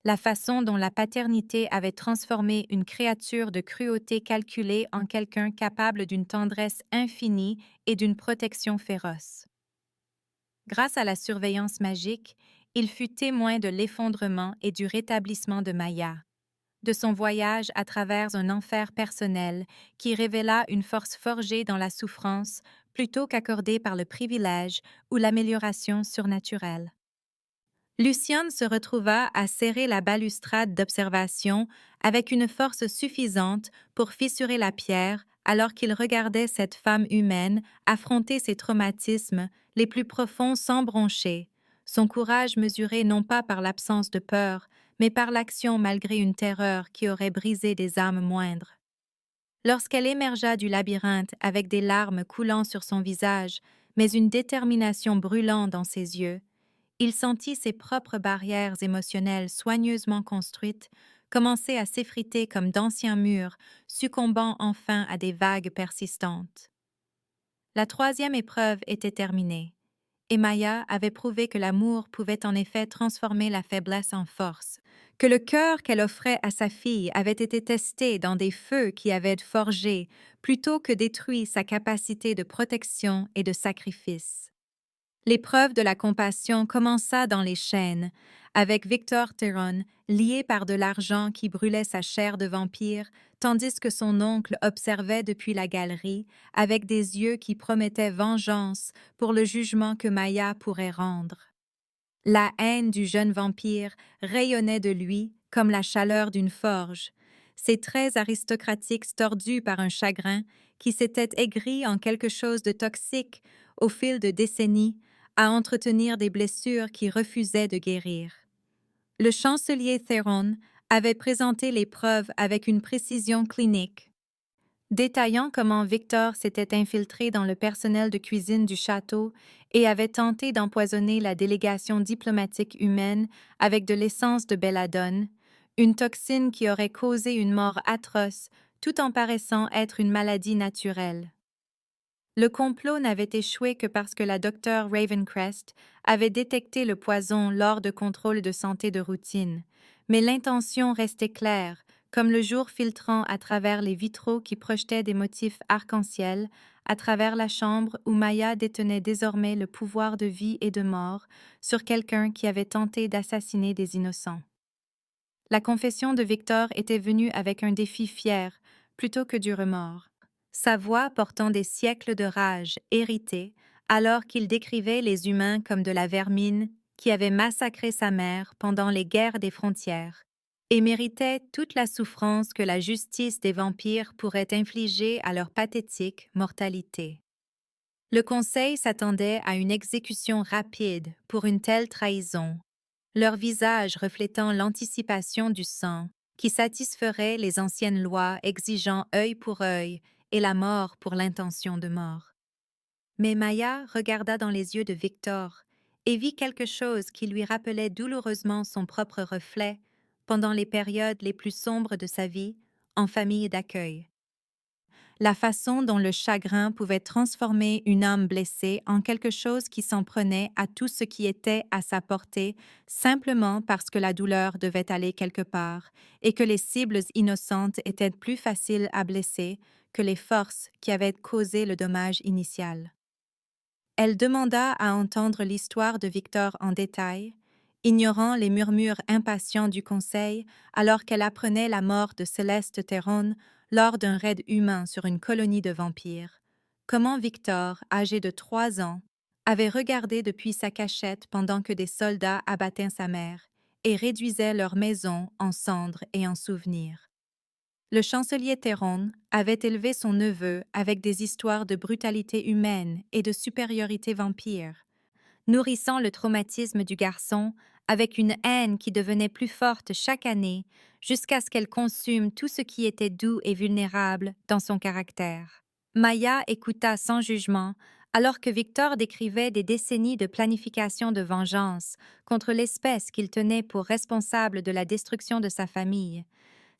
A: la façon dont la paternité avait transformé une créature de cruauté calculée en quelqu'un capable d'une tendresse infinie et d'une protection féroce. Grâce à la surveillance magique, il fut témoin de l'effondrement et du rétablissement de Maya, de son voyage à travers un enfer personnel qui révéla une force forgée dans la souffrance plutôt qu'accordée par le privilège ou l'amélioration surnaturelle. Lucian se retrouva à serrer la balustrade d'observation avec une force suffisante pour fissurer la pierre alors qu'il regardait cette femme humaine affronter ses traumatismes les plus profonds sans broncher, son courage mesuré non pas par l'absence de peur, mais par l'action malgré une terreur qui aurait brisé des âmes moindres. Lorsqu'elle émergea du labyrinthe avec des larmes coulant sur son visage, mais une détermination brûlant dans ses yeux, il sentit ses propres barrières émotionnelles soigneusement construites commencer à s'effriter comme d'anciens murs, succombant enfin à des vagues persistantes. La troisième épreuve était terminée, et Maya avait prouvé que l'amour pouvait en effet transformer la faiblesse en force, que le cœur qu'elle offrait à sa fille avait été testé dans des feux qui avaient forgé plutôt que détruit sa capacité de protection et de sacrifice. L'épreuve de la compassion commença dans les chaînes, avec Victor Theron lié par de l'argent qui brûlait sa chair de vampire, tandis que son oncle observait depuis la galerie, avec des yeux qui promettaient vengeance pour le jugement que Maya pourrait rendre. La haine du jeune vampire rayonnait de lui comme la chaleur d'une forge, ses traits aristocratiques tordus par un chagrin qui s'était aigri en quelque chose de toxique au fil de décennies, à entretenir des blessures qui refusaient de guérir. Le chancelier Theron avait présenté les preuves avec une précision clinique, détaillant comment Victor s'était infiltré dans le personnel de cuisine du château et avait tenté d'empoisonner la délégation diplomatique humaine avec de l'essence de belladone, une toxine qui aurait causé une mort atroce tout en paraissant être une maladie naturelle. Le complot n'avait échoué que parce que la docteure Ravencrest avait détecté le poison lors de contrôles de santé de routine, mais l'intention restait claire, comme le jour filtrant à travers les vitraux qui projetaient des motifs arc-en-ciel, à travers la chambre où Maya détenait désormais le pouvoir de vie et de mort sur quelqu'un qui avait tenté d'assassiner des innocents. La confession de Victor était venue avec un défi fier, plutôt que du remords. Sa voix portant des siècles de rage héritée, alors qu'il décrivait les humains comme de la vermine qui avait massacré sa mère pendant les guerres des frontières, et méritait toute la souffrance que la justice des vampires pourrait infliger à leur pathétique mortalité. Le Conseil s'attendait à une exécution rapide pour une telle trahison, leur visage reflétant l'anticipation du sang, qui satisferait les anciennes lois exigeant œil pour œil et la mort pour l'intention de mort. Mais Maya regarda dans les yeux de Victor et vit quelque chose qui lui rappelait douloureusement son propre reflet pendant les périodes les plus sombres de sa vie en famille d'accueil. La façon dont le chagrin pouvait transformer une âme blessée en quelque chose qui s'en prenait à tout ce qui était à sa portée simplement parce que la douleur devait aller quelque part et que les cibles innocentes étaient plus faciles à blesser que les forces qui avaient causé le dommage initial. Elle demanda à entendre l'histoire de Victor en détail, ignorant les murmures impatients du conseil alors qu'elle apprenait la mort de Céleste Theron lors d'un raid humain sur une colonie de vampires. Comment Victor, âgé de 3 ans, avait regardé depuis sa cachette pendant que des soldats abattaient sa mère et réduisaient leur maison en cendres et en souvenirs. Le chancelier Theron avait élevé son neveu avec des histoires de brutalité humaine et de supériorité vampire, nourrissant le traumatisme du garçon avec une haine qui devenait plus forte chaque année jusqu'à ce qu'elle consume tout ce qui était doux et vulnérable dans son caractère. Maya écouta sans jugement alors que Victor décrivait des décennies de planification de vengeance contre l'espèce qu'il tenait pour responsable de la destruction de sa famille,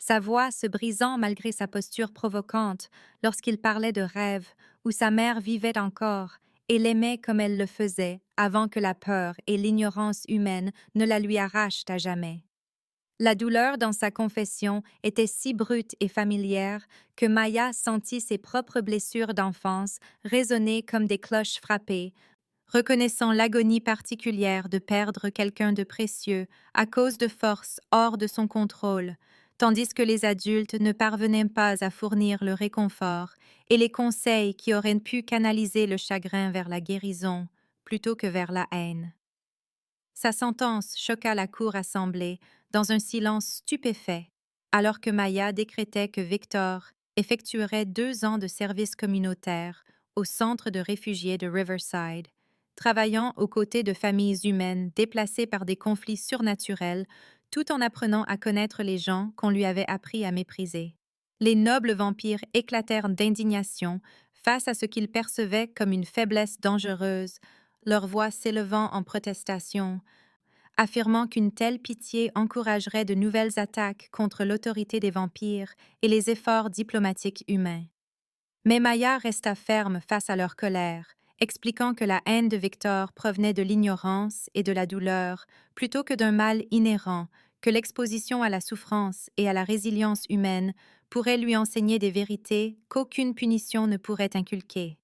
A: sa voix se brisant malgré sa posture provocante lorsqu'il parlait de rêves où sa mère vivait encore et l'aimait comme elle le faisait avant que la peur et l'ignorance humaine ne la lui arrachent à jamais. La douleur dans sa confession était si brute et familière que Maya sentit ses propres blessures d'enfance résonner comme des cloches frappées, reconnaissant l'agonie particulière de perdre quelqu'un de précieux à cause de forces hors de son contrôle, tandis que les adultes ne parvenaient pas à fournir le réconfort et les conseils qui auraient pu canaliser le chagrin vers la guérison plutôt que vers la haine. Sa sentence choqua la cour assemblée dans un silence stupéfait, alors que Maya décrétait que Victor effectuerait 2 ans de service communautaire au centre de réfugiés de Riverside, travaillant aux côtés de familles humaines déplacées par des conflits surnaturels, tout en apprenant à connaître les gens qu'on lui avait appris à mépriser. Les nobles vampires éclatèrent d'indignation face à ce qu'ils percevaient comme une faiblesse dangereuse, leur voix s'élevant en protestation, affirmant qu'une telle pitié encouragerait de nouvelles attaques contre l'autorité des vampires et les efforts diplomatiques humains. Mais Maya resta ferme face à leur colère, expliquant que la haine de Victor provenait de l'ignorance et de la douleur plutôt que d'un mal inhérent que l'exposition à la souffrance et à la résilience humaine pourrait lui enseigner des vérités qu'aucune punition ne pourrait inculquer.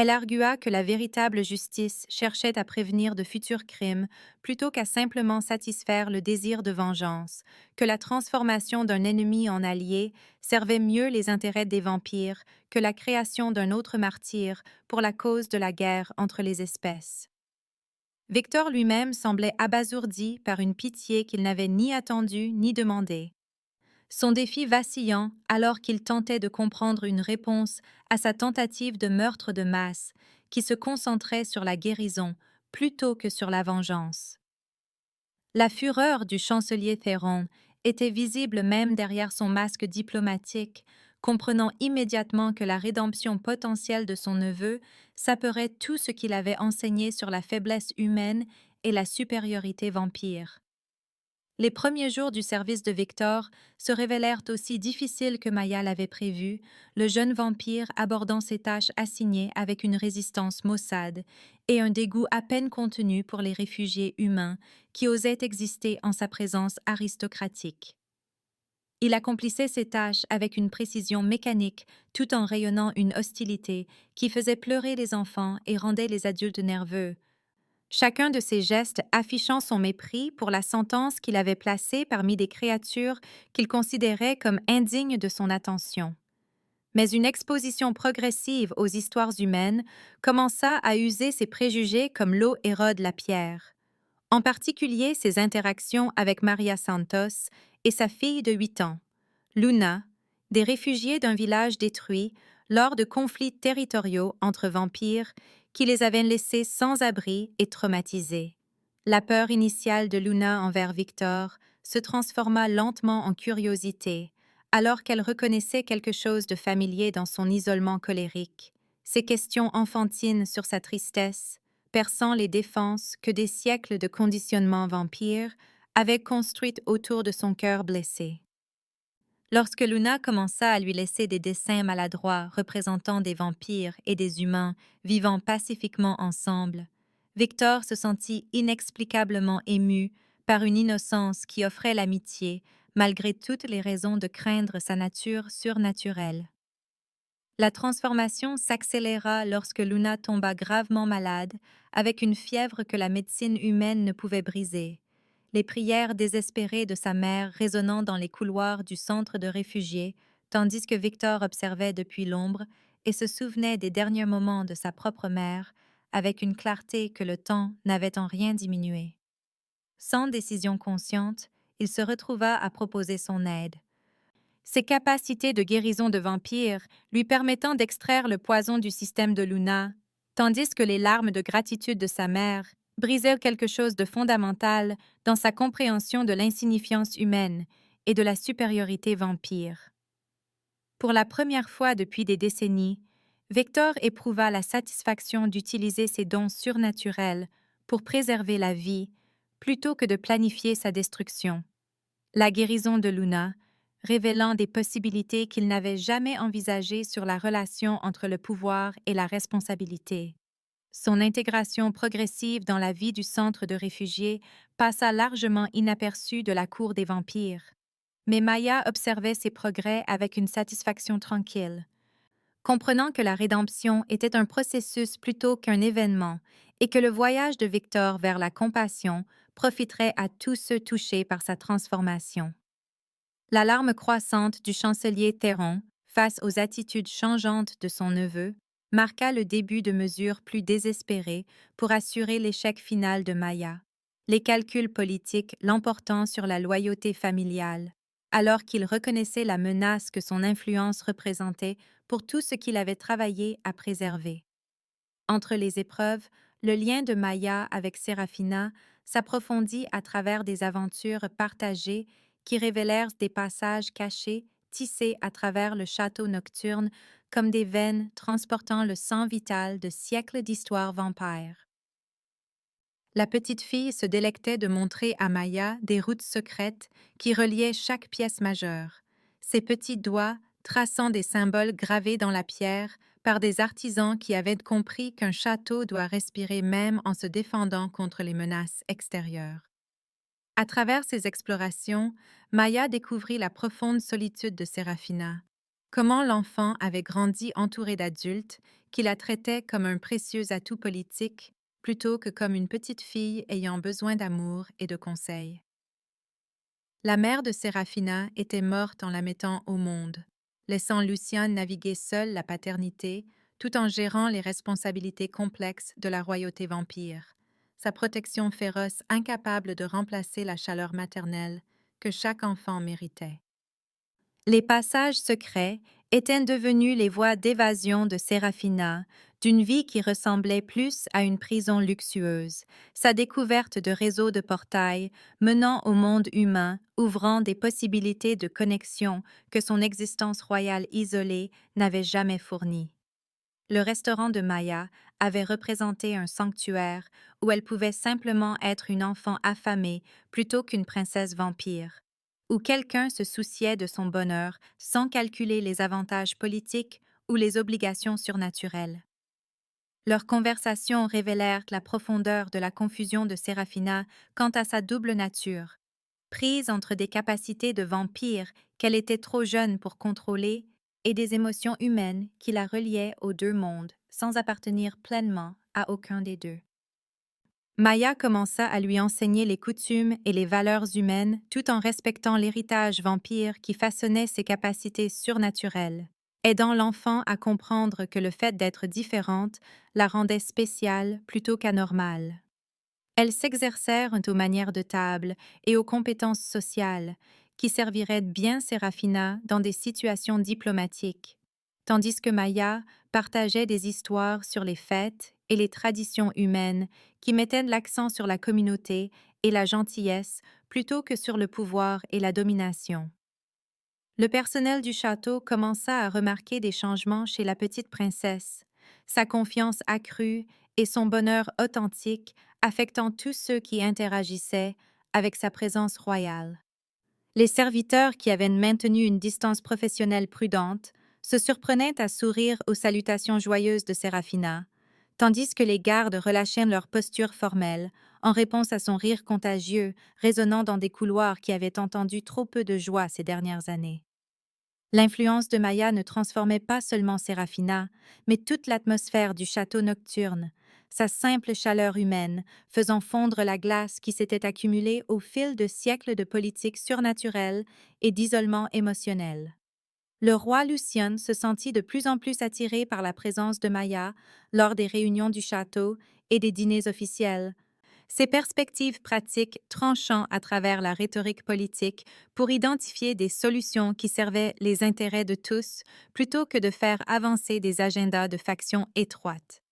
A: Elle argua que la véritable justice cherchait à prévenir de futurs crimes plutôt qu'à simplement satisfaire le désir de vengeance, que la transformation d'un ennemi en allié servait mieux les intérêts des vampires que la création d'un autre martyr pour la cause de la guerre entre les espèces. Victor lui-même semblait abasourdi par une pitié qu'il n'avait ni attendue ni demandée. Son défi vacillant alors qu'il tentait de comprendre une réponse à sa tentative de meurtre de masse, qui se concentrait sur la guérison plutôt que sur la vengeance. La fureur du chancelier Théron était visible même derrière son masque diplomatique, comprenant immédiatement que la rédemption potentielle de son neveu saperait tout ce qu'il avait enseigné sur la faiblesse humaine et la supériorité vampire. Les premiers jours du service de Victor se révélèrent aussi difficiles que Maya l'avait prévu, le jeune vampire abordant ses tâches assignées avec une résistance maussade et un dégoût à peine contenu pour les réfugiés humains qui osaient exister en sa présence aristocratique. Il accomplissait ses tâches avec une précision mécanique tout en rayonnant une hostilité qui faisait pleurer les enfants et rendait les adultes nerveux, chacun de ses gestes affichant son mépris pour la sentence qu'il avait placée parmi des créatures qu'il considérait comme indignes de son attention. Mais une exposition progressive aux histoires humaines commença à user ses préjugés comme l'eau érode la pierre. En particulier ses interactions avec Maria Santos et sa fille de 8 ans, Luna, des réfugiés d'un village détruit lors de conflits territoriaux entre vampires qui les avaient laissés sans abri et traumatisés. La peur initiale de Luna envers Victor se transforma lentement en curiosité, alors qu'elle reconnaissait quelque chose de familier dans son isolement colérique. Ses questions enfantines sur sa tristesse, perçant les défenses que des siècles de conditionnement vampire avaient construites autour de son cœur blessé. Lorsque Luna commença à lui laisser des dessins maladroits représentant des vampires et des humains vivant pacifiquement ensemble, Victor se sentit inexplicablement ému par une innocence qui offrait l'amitié malgré toutes les raisons de craindre sa nature surnaturelle. La transformation s'accéléra lorsque Luna tomba gravement malade, avec une fièvre que la médecine humaine ne pouvait briser, les prières désespérées de sa mère résonnant dans les couloirs du centre de réfugiés, tandis que Victor observait depuis l'ombre et se souvenait des derniers moments de sa propre mère, avec une clarté que le temps n'avait en rien diminué. Sans décision consciente, il se retrouva à proposer son aide. Ses capacités de guérison de vampire lui permettant d'extraire le poison du système de Luna, tandis que les larmes de gratitude de sa mère brisaient quelque chose de fondamental dans sa compréhension de l'insignifiance humaine et de la supériorité vampire. Pour la première fois depuis des décennies, Victor éprouva la satisfaction d'utiliser ses dons surnaturels pour préserver la vie plutôt que de planifier sa destruction. La guérison de Luna, révélant des possibilités qu'il n'avait jamais envisagées sur la relation entre le pouvoir et la responsabilité. Son intégration progressive dans la vie du centre de réfugiés passa largement inaperçue de la cour des vampires. Mais Maya observait ses progrès avec une satisfaction tranquille, comprenant que la rédemption était un processus plutôt qu'un événement et que le voyage de Victor vers la compassion profiterait à tous ceux touchés par sa transformation. L'alarme croissante du chancelier Théron face aux attitudes changeantes de son neveu marqua le début de mesures plus désespérées pour assurer l'échec final de Maya, les calculs politiques l'emportant sur la loyauté familiale, alors qu'il reconnaissait la menace que son influence représentait pour tout ce qu'il avait travaillé à préserver. Entre les épreuves, le lien de Maya avec Serafina s'approfondit à travers des aventures partagées qui révélèrent des passages cachés tissés à travers le château nocturne comme des veines transportant le sang vital de siècles d'histoire vampire. La petite fille se délectait de montrer à Maya des routes secrètes qui reliaient chaque pièce majeure, ses petits doigts traçant des symboles gravés dans la pierre par des artisans qui avaient compris qu'un château doit respirer même en se défendant contre les menaces extérieures. À travers ses explorations, Maya découvrit la profonde solitude de Serafina. Comment l'enfant avait grandi entouré d'adultes qui la traitaient comme un précieux atout politique plutôt que comme une petite fille ayant besoin d'amour et de conseils. La mère de Serafina était morte en la mettant au monde, laissant Lucien naviguer seul la paternité tout en gérant les responsabilités complexes de la royauté vampire, sa protection féroce incapable de remplacer la chaleur maternelle que chaque enfant méritait. Les passages secrets étaient devenus les voies d'évasion de Serafina, d'une vie qui ressemblait plus à une prison luxueuse, sa découverte de réseaux de portails menant au monde humain, ouvrant des possibilités de connexion que son existence royale isolée n'avait jamais fournies. Le restaurant de Maya avait représenté un sanctuaire où elle pouvait simplement être une enfant affamée plutôt qu'une princesse vampire, où quelqu'un se souciait de son bonheur sans calculer les avantages politiques ou les obligations surnaturelles. Leurs conversations révélèrent la profondeur de la confusion de Serafina quant à sa double nature, prise entre des capacités de vampire qu'elle était trop jeune pour contrôler et des émotions humaines qui la reliaient aux deux mondes sans appartenir pleinement à aucun des deux. Maya commença à lui enseigner les coutumes et les valeurs humaines tout en respectant l'héritage vampire qui façonnait ses capacités surnaturelles, aidant l'enfant à comprendre que le fait d'être différente la rendait spéciale plutôt qu'anormale. Elles s'exercèrent aux manières de table et aux compétences sociales qui serviraient bien Serafina dans des situations diplomatiques, tandis que Maya partageait des histoires sur les fêtes et les traditions humaines qui mettaient l'accent sur la communauté et la gentillesse plutôt que sur le pouvoir et la domination. Le personnel du château commença à remarquer des changements chez la petite princesse, sa confiance accrue et son bonheur authentique affectant tous ceux qui interagissaient avec sa présence royale. Les serviteurs qui avaient maintenu une distance professionnelle prudente se surprenaient à sourire aux salutations joyeuses de Serafina, tandis que les gardes relâchaient leur posture formelle en réponse à son rire contagieux résonnant dans des couloirs qui avaient entendu trop peu de joie ces dernières années. L'influence de Maya ne transformait pas seulement Serafina, mais toute l'atmosphère du château nocturne, sa simple chaleur humaine faisant fondre la glace qui s'était accumulée au fil de siècles de politique surnaturelle et d'isolement émotionnel. Le roi Lucien se sentit de plus en plus attiré par la présence de Maya lors des réunions du château et des dîners officiels, ses perspectives pratiques tranchant à travers la rhétorique politique pour identifier des solutions qui servaient les intérêts de tous plutôt que de faire avancer des agendas de factions étroites.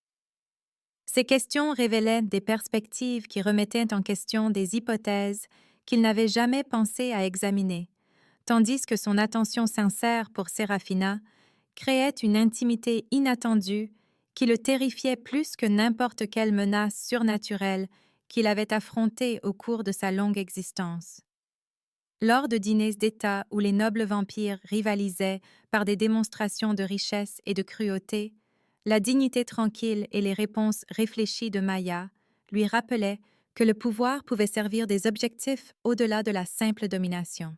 A: Ces questions révélaient des perspectives qui remettaient en question des hypothèses qu'il n'avait jamais pensé à examiner, tandis que son attention sincère pour Serafina créait une intimité inattendue qui le terrifiait plus que n'importe quelle menace surnaturelle qu'il avait affrontée au cours de sa longue existence. Lors de dîners d'État où les nobles vampires rivalisaient par des démonstrations de richesse et de cruauté, la dignité tranquille et les réponses réfléchies de Maya lui rappelaient que le pouvoir pouvait servir des objectifs au-delà de la simple domination.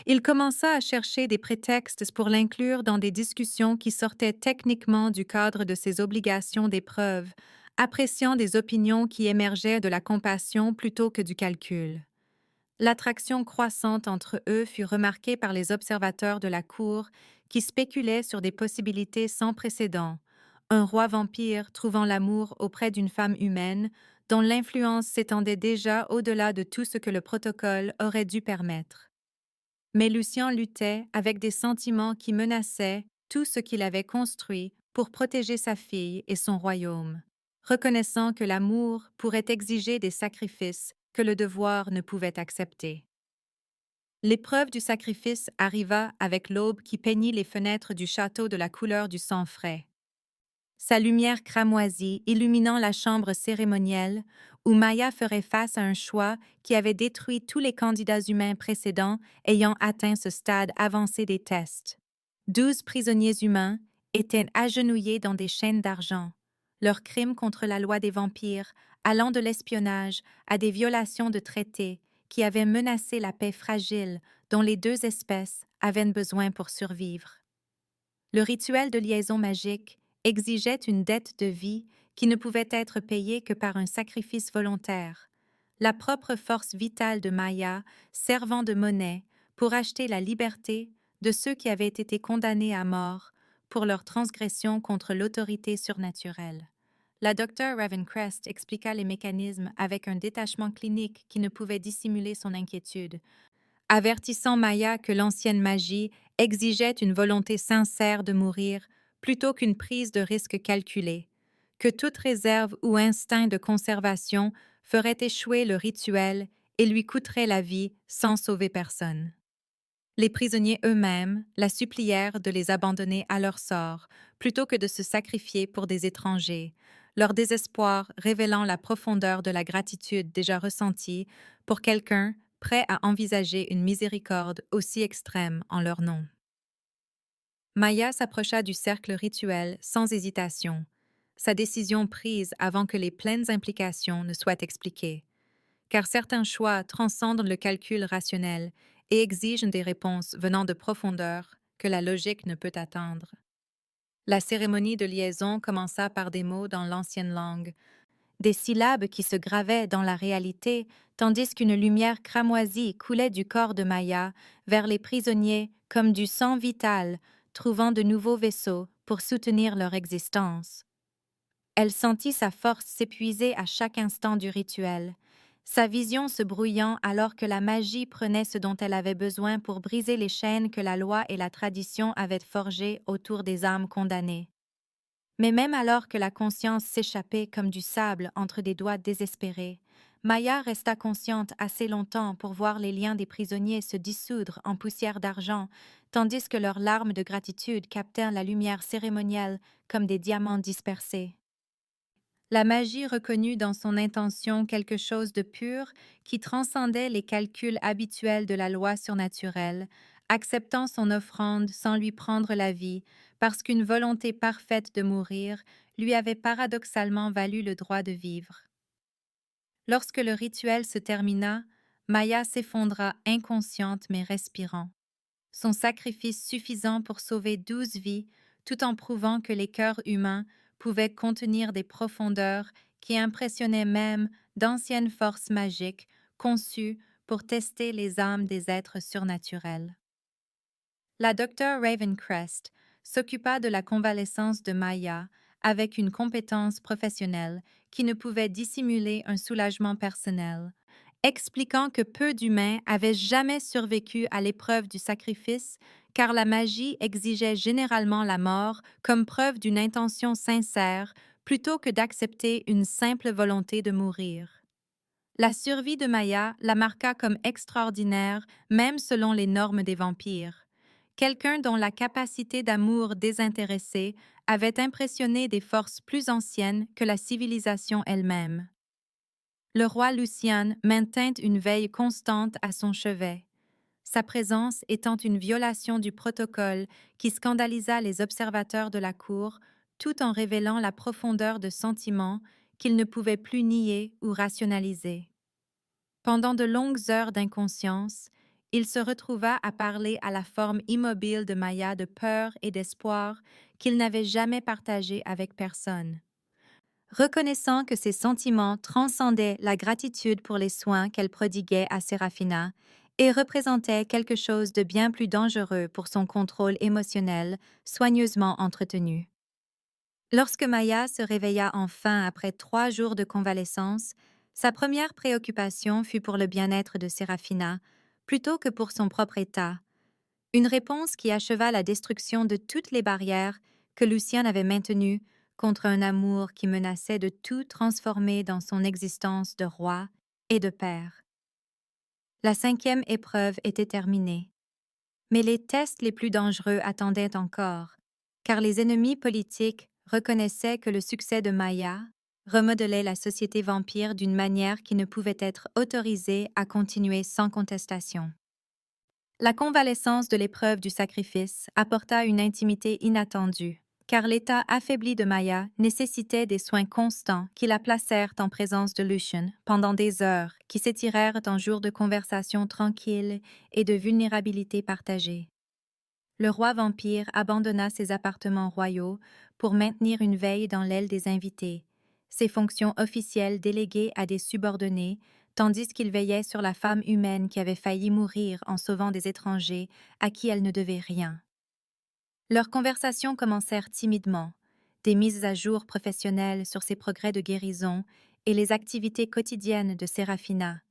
A: Il commença à chercher des prétextes pour l'inclure dans des discussions qui sortaient techniquement du cadre de ses obligations d'épreuve, appréciant des opinions qui émergeaient de la compassion plutôt que du calcul. L'attraction croissante entre eux fut remarquée par les observateurs de la cour qui spéculaient sur des possibilités sans précédent, un roi vampire trouvant l'amour auprès d'une femme humaine dont l'influence s'étendait déjà au-delà de tout ce que le protocole aurait dû permettre. Mais Lucien luttait avec des sentiments qui menaçaient tout ce qu'il avait construit pour protéger sa fille et son royaume, reconnaissant que l'amour pourrait exiger des sacrifices que le devoir ne pouvait accepter. L'épreuve du sacrifice arriva avec l'aube qui peignit les fenêtres du château de la couleur du sang frais. Sa lumière cramoisie illuminant la chambre cérémonielle où Maya ferait face à un choix qui avait détruit tous les candidats humains précédents ayant atteint ce stade avancé des tests. 12 prisonniers humains étaient agenouillés dans des chaînes d'argent, leurs crimes contre la loi des vampires, allant de l'espionnage à des violations de traités qui avaient menacé la paix fragile dont les deux espèces avaient besoin pour survivre. Le rituel de liaison magique exigeait une dette de vie qui ne pouvait être payée que par un sacrifice volontaire, la propre force vitale de Maya servant de monnaie pour acheter la liberté de ceux qui avaient été condamnés à mort pour leur transgression contre l'autorité surnaturelle. La docteure Ravencrest expliqua les mécanismes avec un détachement clinique qui ne pouvait dissimuler son inquiétude, avertissant Maya que l'ancienne magie exigeait une volonté sincère de mourir plutôt qu'une prise de risque calculée, que toute réserve ou instinct de conservation ferait échouer le rituel et lui coûterait la vie sans sauver personne. Les prisonniers eux-mêmes la supplièrent de les abandonner à leur sort plutôt que de se sacrifier pour des étrangers, leur désespoir révélant la profondeur de la gratitude déjà ressentie pour quelqu'un prêt à envisager une miséricorde aussi extrême en leur nom. Maya s'approcha du cercle rituel sans hésitation, sa décision prise avant que les pleines implications ne soient expliquées, car certains choix transcendent le calcul rationnel et exigent des réponses venant de profondeur que la logique ne peut atteindre. La cérémonie de liaison commença par des mots dans l'ancienne langue, des syllabes qui se gravaient dans la réalité, tandis qu'une lumière cramoisie coulait du corps de Maya vers les prisonniers comme du sang vital, trouvant de nouveaux vaisseaux pour soutenir leur existence. Elle sentit sa force s'épuiser à chaque instant du rituel, sa vision se brouillant alors que la magie prenait ce dont elle avait besoin pour briser les chaînes que la loi et la tradition avaient forgées autour des âmes condamnées. Mais même alors que la conscience s'échappait comme du sable entre des doigts désespérés, Maya resta consciente assez longtemps pour voir les liens des prisonniers se dissoudre en poussière d'argent, tandis que leurs larmes de gratitude captèrent la lumière cérémonielle comme des diamants dispersés. La magie reconnut dans son intention quelque chose de pur qui transcendait les calculs habituels de la loi surnaturelle, acceptant son offrande sans lui prendre la vie, parce qu'une volonté parfaite de mourir lui avait paradoxalement valu le droit de vivre. Lorsque le rituel se termina, Maya s'effondra inconsciente mais respirant, son sacrifice suffisant pour sauver 12 vies, tout en prouvant que les cœurs humains pouvaient contenir des profondeurs qui impressionnaient même d'anciennes forces magiques conçues pour tester les âmes des êtres surnaturels. La docteure Ravencrest s'occupa de la convalescence de Maya avec une compétence professionnelle qui ne pouvait dissimuler un soulagement personnel, expliquant que peu d'humains avaient jamais survécu à l'épreuve du sacrifice car la magie exigeait généralement la mort comme preuve d'une intention sincère plutôt que d'accepter une simple volonté de mourir. La survie de Maya la marqua comme extraordinaire même selon les normes des vampires. Quelqu'un dont la capacité d'amour désintéressé avait impressionné des forces plus anciennes que la civilisation elle-même. Le roi Lucien maintint une veille constante à son chevet, sa présence étant une violation du protocole qui scandalisa les observateurs de la cour tout en révélant la profondeur de sentiments qu'il ne pouvait plus nier ou rationaliser. Pendant de longues heures d'inconscience, il se retrouva à parler à la forme immobile de Maya de peur et d'espoir qu'il n'avait jamais partagé avec personne. Reconnaissant que ses sentiments transcendaient la gratitude pour les soins qu'elle prodiguait à Séraphina et représentaient quelque chose de bien plus dangereux pour son contrôle émotionnel soigneusement entretenu. Lorsque Maya se réveilla enfin après 3 jours de convalescence, sa première préoccupation fut pour le bien-être de Séraphina, plutôt que pour son propre état, une réponse qui acheva la destruction de toutes les barrières que Lucien avait maintenues contre un amour qui menaçait de tout transformer dans son existence de roi et de père. La 5e épreuve était terminée, mais les tests les plus dangereux attendaient encore, car les ennemis politiques reconnaissaient que le succès de Maya remodelait la société vampire d'une manière qui ne pouvait être autorisée à continuer sans contestation. La convalescence de l'épreuve du sacrifice apporta une intimité inattendue, car l'état affaibli de Maya nécessitait des soins constants qui la placèrent en présence de Lucien pendant des heures qui s'étirèrent en jours de conversation tranquille et de vulnérabilité partagée. Le roi vampire abandonna ses appartements royaux pour maintenir une veille dans l'aile des invités, ses fonctions officielles déléguées à des subordonnés, tandis qu'il veillait sur la femme humaine qui avait failli mourir en sauvant des étrangers à qui elle ne devait rien. Leurs conversations commencèrent timidement, des mises à jour professionnelles sur ses progrès de guérison et les activités quotidiennes de Séraphina,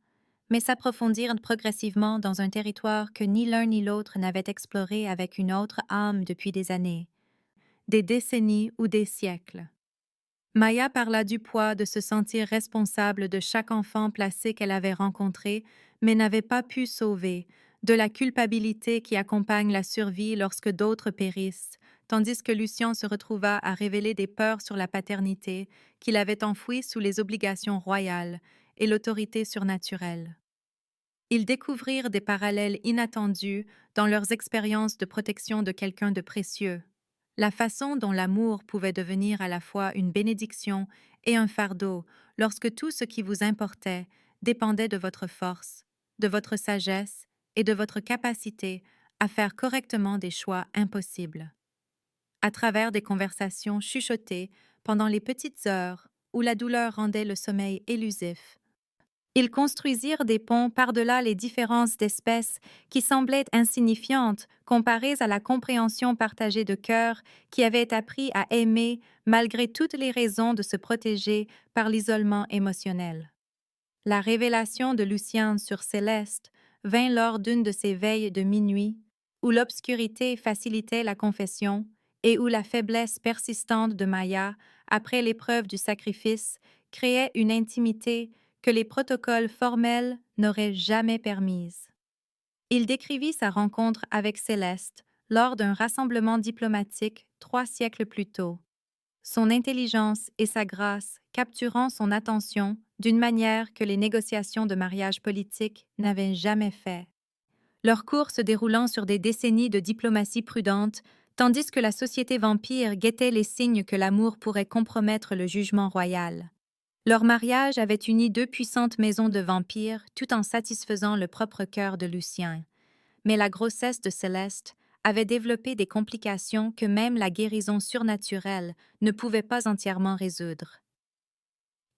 A: mais s'approfondirent progressivement dans un territoire que ni l'un ni l'autre n'avait exploré avec une autre âme depuis des années, des décennies ou des siècles. Maya parla du poids de se sentir responsable de chaque enfant placé qu'elle avait rencontré, mais n'avait pas pu sauver, de la culpabilité qui accompagne la survie lorsque d'autres périssent, tandis que Lucien se retrouva à révéler des peurs sur la paternité qu'il avait enfouies sous les obligations royales et l'autorité surnaturelle. Ils découvrirent des parallèles inattendus dans leurs expériences de protection de quelqu'un de précieux. La façon dont l'amour pouvait devenir à la fois une bénédiction et un fardeau lorsque tout ce qui vous importait dépendait de votre force, de votre sagesse et de votre capacité à faire correctement des choix impossibles. À travers des conversations chuchotées pendant les petites heures où la douleur rendait le sommeil élusif, ils construisirent des ponts par-delà les différences d'espèces qui semblaient insignifiantes comparées à la compréhension partagée de cœur qui avait appris à aimer malgré toutes les raisons de se protéger par l'isolement émotionnel. La révélation de Lucien sur Céleste vint lors d'une de ces veilles de minuit où l'obscurité facilitait la confession et où la faiblesse persistante de Maya, après l'épreuve du sacrifice, créait une intimité que les protocoles formels n'auraient jamais permise. Il décrivit sa rencontre avec Céleste lors d'un rassemblement diplomatique 3 siècles plus tôt, son intelligence et sa grâce capturant son attention d'une manière que les négociations de mariage politique n'avaient jamais fait. Leur cours se déroulant sur des décennies de diplomatie prudente, tandis que la société vampire guettait les signes que l'amour pourrait compromettre le jugement royal. Leur mariage avait uni 2 puissantes maisons de vampires tout en satisfaisant le propre cœur de Lucien. Mais la grossesse de Céleste avait développé des complications que même la guérison surnaturelle ne pouvait pas entièrement résoudre.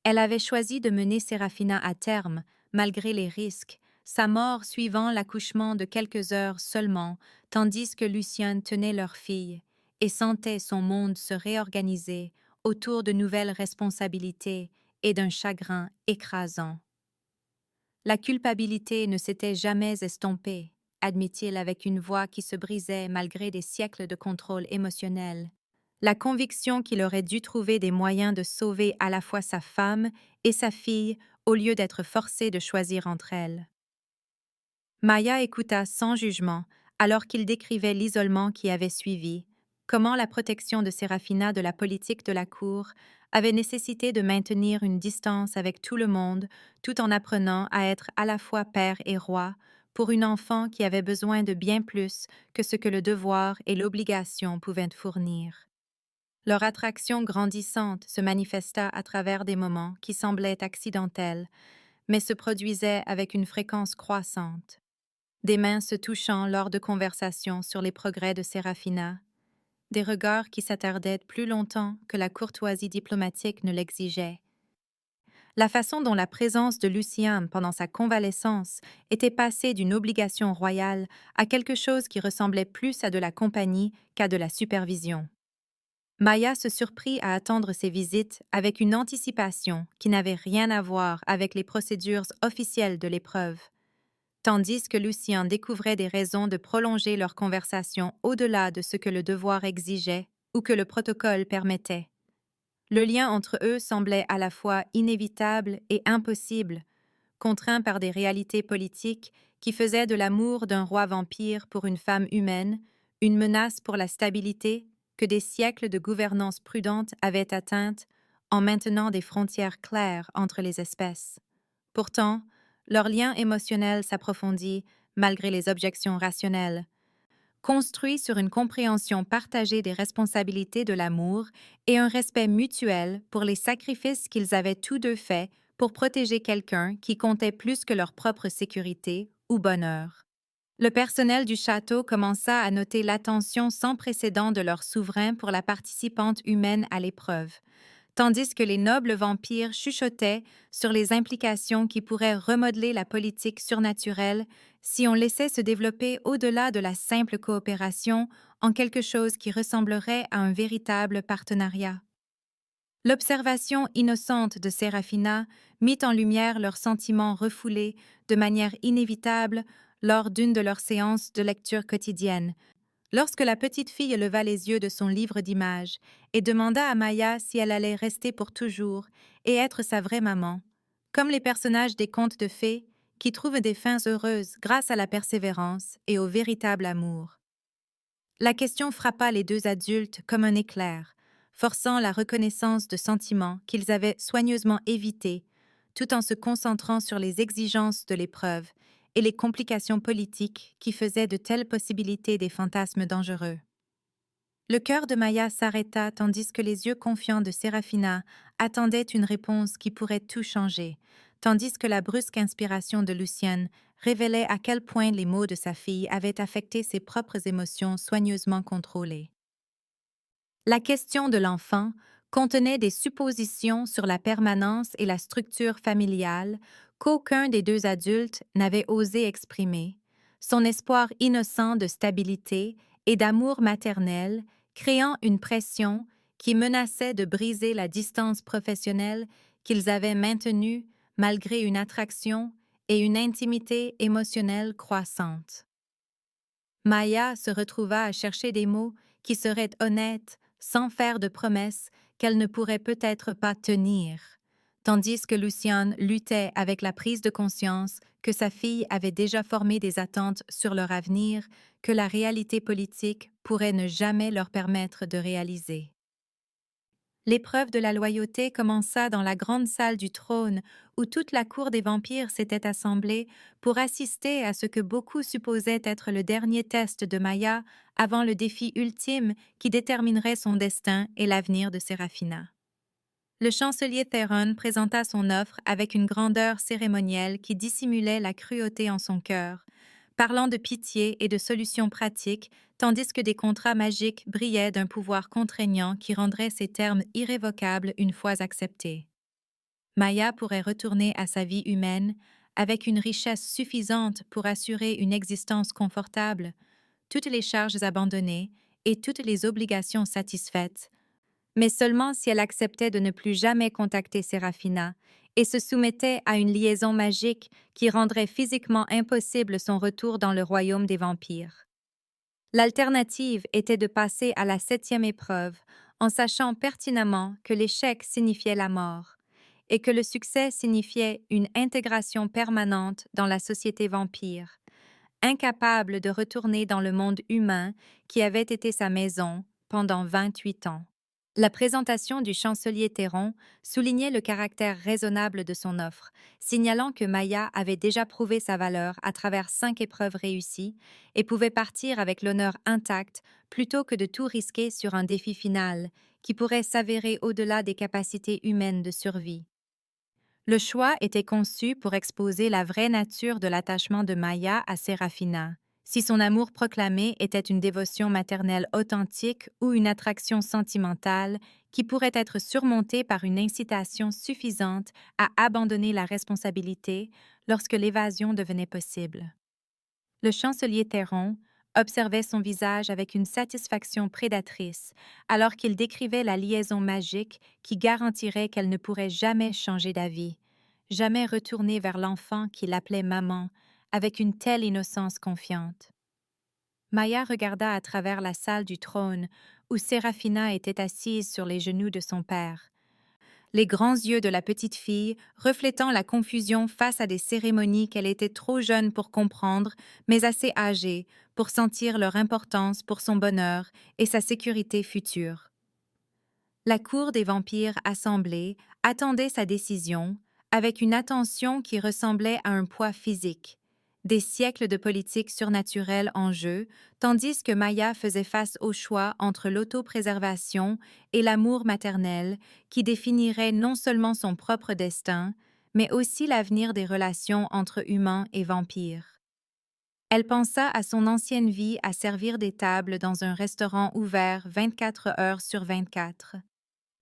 A: Elle avait choisi de mener Séraphina à terme, malgré les risques, sa mort suivant l'accouchement de quelques heures seulement, tandis que Lucien tenait leur fille et sentait son monde se réorganiser autour de nouvelles responsabilités et d'un chagrin écrasant. La culpabilité ne s'était jamais estompée, admit-il avec une voix qui se brisait malgré des siècles de contrôle émotionnel. La conviction qu'il aurait dû trouver des moyens de sauver à la fois sa femme et sa fille au lieu d'être forcé de choisir entre elles. Maya écouta sans jugement alors qu'il décrivait l'isolement qui avait suivi, comment la protection de Séraphina de la politique de la cour avait nécessité de maintenir une distance avec tout le monde tout en apprenant à être à la fois père et roi pour une enfant qui avait besoin de bien plus que ce que le devoir et l'obligation pouvaient fournir. Leur attraction grandissante se manifesta à travers des moments qui semblaient accidentels, mais se produisaient avec une fréquence croissante. Des mains se touchant lors de conversations sur les progrès de Séraphina, des regards qui s'attardaient plus longtemps que la courtoisie diplomatique ne l'exigeait. La façon dont la présence de Lucien pendant sa convalescence était passée d'une obligation royale à quelque chose qui ressemblait plus à de la compagnie qu'à de la supervision. Maya se surprit à attendre ces visites avec une anticipation qui n'avait rien à voir avec les procédures officielles de l'épreuve, tandis que Lucien découvrait des raisons de prolonger leur conversation au-delà de ce que le devoir exigeait ou que le protocole permettait. Le lien entre eux semblait à la fois inévitable et impossible, contraint par des réalités politiques qui faisaient de l'amour d'un roi vampire pour une femme humaine une menace pour la stabilité que des siècles de gouvernance prudente avaient atteinte en maintenant des frontières claires entre les espèces. Pourtant, leur lien émotionnel s'approfondit malgré les objections rationnelles, construit sur une compréhension partagée des responsabilités de l'amour et un respect mutuel pour les sacrifices qu'ils avaient tous deux faits pour protéger quelqu'un qui comptait plus que leur propre sécurité ou bonheur. Le personnel du château commença à noter l'attention sans précédent de leur souverain pour la participante humaine à l'épreuve, tandis que les nobles vampires chuchotaient sur les implications qui pourraient remodeler la politique surnaturelle si on laissait se développer au-delà de la simple coopération en quelque chose qui ressemblerait à un véritable partenariat. L'observation innocente de Séraphina mit en lumière leurs sentiments refoulés de manière inévitable lors d'une de leurs séances de lecture quotidienne, lorsque la petite fille leva les yeux de son livre d'images et demanda à Maya si elle allait rester pour toujours et être sa vraie maman, comme les personnages des contes de fées qui trouvent des fins heureuses grâce à la persévérance et au véritable amour. La question frappa les deux adultes comme un éclair, forçant la reconnaissance de sentiments qu'ils avaient soigneusement évités, tout en se concentrant sur les exigences de l'épreuve et les complications politiques qui faisaient de telles possibilités des fantasmes dangereux. Le cœur de Maya s'arrêta tandis que les yeux confiants de Séraphina attendaient une réponse qui pourrait tout changer, tandis que la brusque inspiration de Lucienne révélait à quel point les mots de sa fille avaient affecté ses propres émotions soigneusement contrôlées. La question de l'enfant contenait des suppositions sur la permanence et la structure familiale qu'aucun des deux adultes n'avait osé exprimer, son espoir innocent de stabilité et d'amour maternel créant une pression qui menaçait de briser la distance professionnelle qu'ils avaient maintenue malgré une attraction et une intimité émotionnelle croissante. Maya se retrouva à chercher des mots qui seraient honnêtes sans faire de promesses qu'elle ne pourrait peut-être pas tenir, tandis que Luciane luttait avec la prise de conscience que sa fille avait déjà formé des attentes sur leur avenir que la réalité politique pourrait ne jamais leur permettre de réaliser. L'épreuve de la loyauté commença dans la grande salle du trône où toute la cour des vampires s'était assemblée pour assister à ce que beaucoup supposaient être le dernier test de Maya avant le défi ultime qui déterminerait son destin et l'avenir de Séraphina. Le chancelier Theron présenta son offre avec une grandeur cérémonielle qui dissimulait la cruauté en son cœur, parlant de pitié et de solutions pratiques, tandis que des contrats magiques brillaient d'un pouvoir contraignant qui rendrait ces termes irrévocables une fois acceptés. Maya pourrait retourner à sa vie humaine avec une richesse suffisante pour assurer une existence confortable, toutes les charges abandonnées et toutes les obligations satisfaites, mais seulement si elle acceptait de ne plus jamais contacter Séraphina et se soumettait à une liaison magique qui rendrait physiquement impossible son retour dans le royaume des vampires. L'alternative était de passer à la 7e épreuve en sachant pertinemment que l'échec signifiait la mort et que le succès signifiait une intégration permanente dans la société vampire, incapable de retourner dans le monde humain qui avait été sa maison pendant 28 ans. La présentation du chancelier Théron soulignait le caractère raisonnable de son offre, signalant que Maya avait déjà prouvé sa valeur à travers 5 épreuves réussies et pouvait partir avec l'honneur intact plutôt que de tout risquer sur un défi final qui pourrait s'avérer au-delà des capacités humaines de survie. Le choix était conçu pour exposer la vraie nature de l'attachement de Maya à Séraphina. Si son amour proclamé était une dévotion maternelle authentique ou une attraction sentimentale qui pourrait être surmontée par une incitation suffisante à abandonner la responsabilité lorsque l'évasion devenait possible. Le chancelier Théron observait son visage avec une satisfaction prédatrice alors qu'il décrivait la liaison magique qui garantirait qu'elle ne pourrait jamais changer d'avis, jamais retourner vers l'enfant qui l'appelait maman avec une telle innocence confiante. Maya regarda à travers la salle du trône où Séraphina était assise sur les genoux de son père, les grands yeux de la petite fille reflétant la confusion face à des cérémonies qu'elle était trop jeune pour comprendre, mais assez âgée pour sentir leur importance pour son bonheur et sa sécurité future. La cour des vampires assemblés attendait sa décision avec une attention qui ressemblait à un poids physique, Des siècles de politique surnaturelle en jeu, tandis que Maya faisait face au choix entre l'autopréservation et l'amour maternel qui définirait non seulement son propre destin, mais aussi l'avenir des relations entre humains et vampires. Elle pensa à son ancienne vie à servir des tables dans un restaurant ouvert 24 heures sur 24,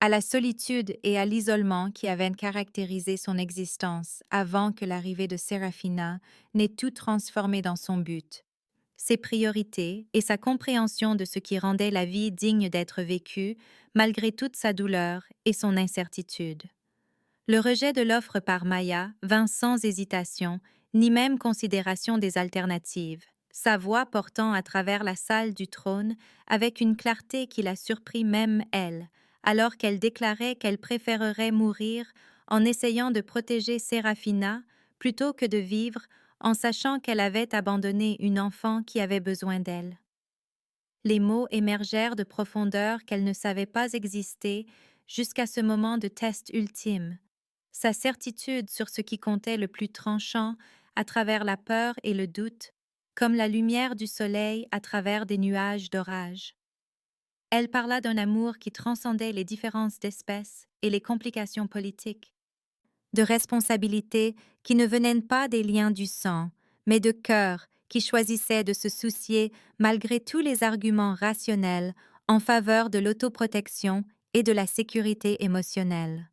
A: à la solitude et à l'isolement qui avaient caractérisé son existence avant que l'arrivée de Serafina n'ait tout transformé dans son but. Ses priorités et sa compréhension de ce qui rendait la vie digne d'être vécue, malgré toute sa douleur et son incertitude. Le rejet de l'offre par Maya vint sans hésitation, ni même considération des alternatives, sa voix portant à travers la salle du trône avec une clarté qui la surprit même elle, alors qu'elle déclarait qu'elle préférerait mourir en essayant de protéger Serafina plutôt que de vivre en sachant qu'elle avait abandonné une enfant qui avait besoin d'elle. Les mots émergèrent de profondeurs qu'elle ne savait pas exister jusqu'à ce moment de test ultime, sa certitude sur ce qui comptait le plus tranchant à travers la peur et le doute, comme la lumière du soleil à travers des nuages d'orage. Elle parla d'un amour qui transcendait les différences d'espèces et les complications politiques, de responsabilités qui ne venaient pas des liens du sang, mais de cœur qui choisissait de se soucier malgré tous les arguments rationnels en faveur de l'autoprotection et de la sécurité émotionnelle.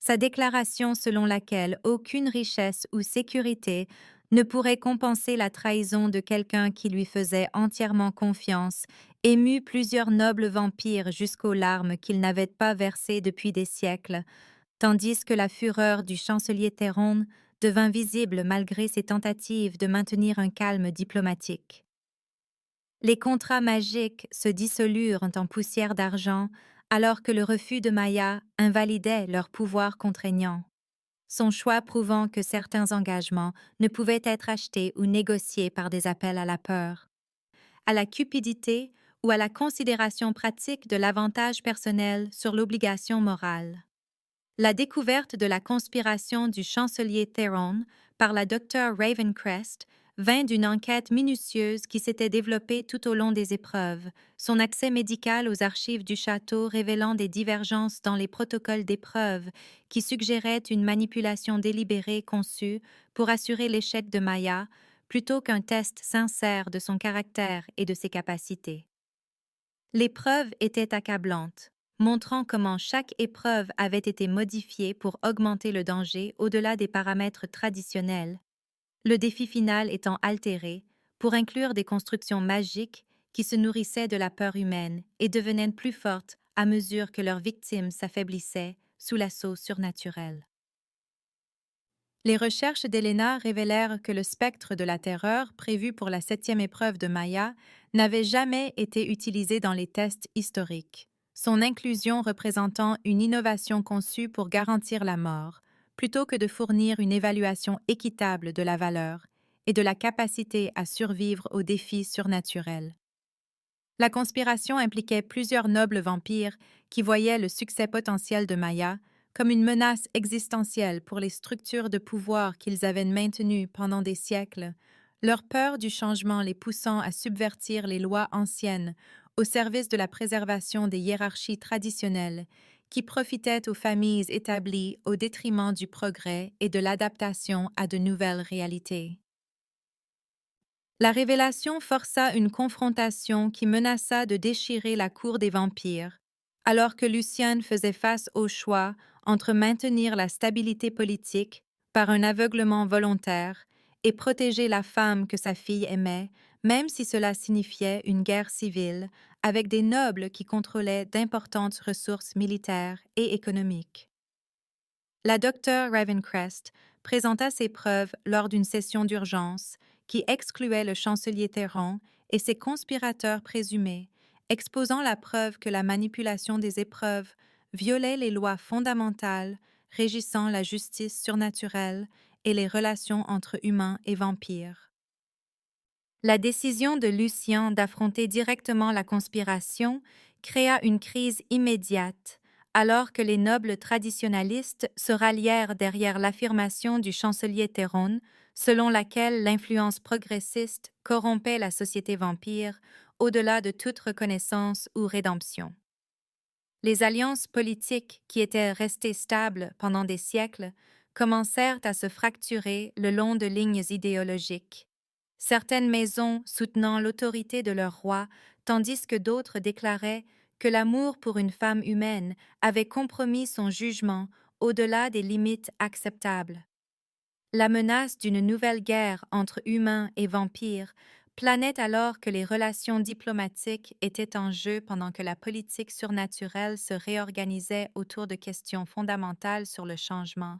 A: Sa déclaration selon laquelle aucune richesse ou sécurité ne pourrait compenser la trahison de quelqu'un qui lui faisait entièrement confiance émut plusieurs nobles vampires jusqu'aux larmes qu'ils n'avaient pas versées depuis des siècles, tandis que la fureur du chancelier Théron devint visible malgré ses tentatives de maintenir un calme diplomatique. Les contrats magiques se dissolurent en poussière d'argent alors que le refus de Maya invalidait leur pouvoir contraignant, son choix prouvant que certains engagements ne pouvaient être achetés ou négociés par des appels à la peur, à la cupidité ou à la considération pratique de l'avantage personnel sur l'obligation morale. La découverte de la conspiration du chancelier Théron par la docteure Ravencrest vint d'une enquête minutieuse qui s'était développée tout au long des épreuves, son accès médical aux archives du château révélant des divergences dans les protocoles d'épreuves qui suggéraient une manipulation délibérée conçue pour assurer l'échec de Maya plutôt qu'un test sincère de son caractère et de ses capacités. L'épreuve était accablante, montrant comment chaque épreuve avait été modifiée pour augmenter le danger au-delà des paramètres traditionnels, le défi final étant altéré pour inclure des constructions magiques qui se nourrissaient de la peur humaine et devenaient plus fortes à mesure que leurs victimes s'affaiblissaient sous l'assaut surnaturel. Les recherches d'Elena révélèrent que le spectre de la terreur prévu pour la 7e épreuve de Maya n'avait jamais été utilisé dans les tests historiques, son inclusion représentant une innovation conçue pour garantir la mort, plutôt que de fournir une évaluation équitable de la valeur et de la capacité à survivre aux défis surnaturels. La conspiration impliquait plusieurs nobles vampires qui voyaient le succès potentiel de Maya comme une menace existentielle pour les structures de pouvoir qu'ils avaient maintenues pendant des siècles, leur peur du changement les poussant à subvertir les lois anciennes au service de la préservation des hiérarchies traditionnelles qui profitaient aux familles établies au détriment du progrès et de l'adaptation à de nouvelles réalités. La révélation força une confrontation qui menaça de déchirer la cour des vampires, alors que Lucienne faisait face au choix entre maintenir la stabilité politique par un aveuglement volontaire et protéger la femme que sa fille aimait, même si cela signifiait une guerre civile avec des nobles qui contrôlaient d'importantes ressources militaires et économiques. La docteure Ravencrest présenta ses preuves lors d'une session d'urgence qui excluait le chancelier Théron et ses conspirateurs présumés, exposant la preuve que la manipulation des épreuves violait les lois fondamentales régissant la justice surnaturelle et les relations entre humains et vampires. La décision de Lucien d'affronter directement la conspiration créa une crise immédiate, alors que les nobles traditionalistes se rallièrent derrière l'affirmation du chancelier Théron, selon laquelle l'influence progressiste corrompait la société vampire au-delà de toute reconnaissance ou rédemption. Les alliances politiques qui étaient restées stables pendant des siècles commencèrent à se fracturer le long de lignes idéologiques. Certaines maisons soutenant l'autorité de leur roi, tandis que d'autres déclaraient que l'amour pour une femme humaine avait compromis son jugement au-delà des limites acceptables. La menace d'une nouvelle guerre entre humains et vampires planait alors que les relations diplomatiques étaient en jeu pendant que la politique surnaturelle se réorganisait autour de questions fondamentales sur le changement,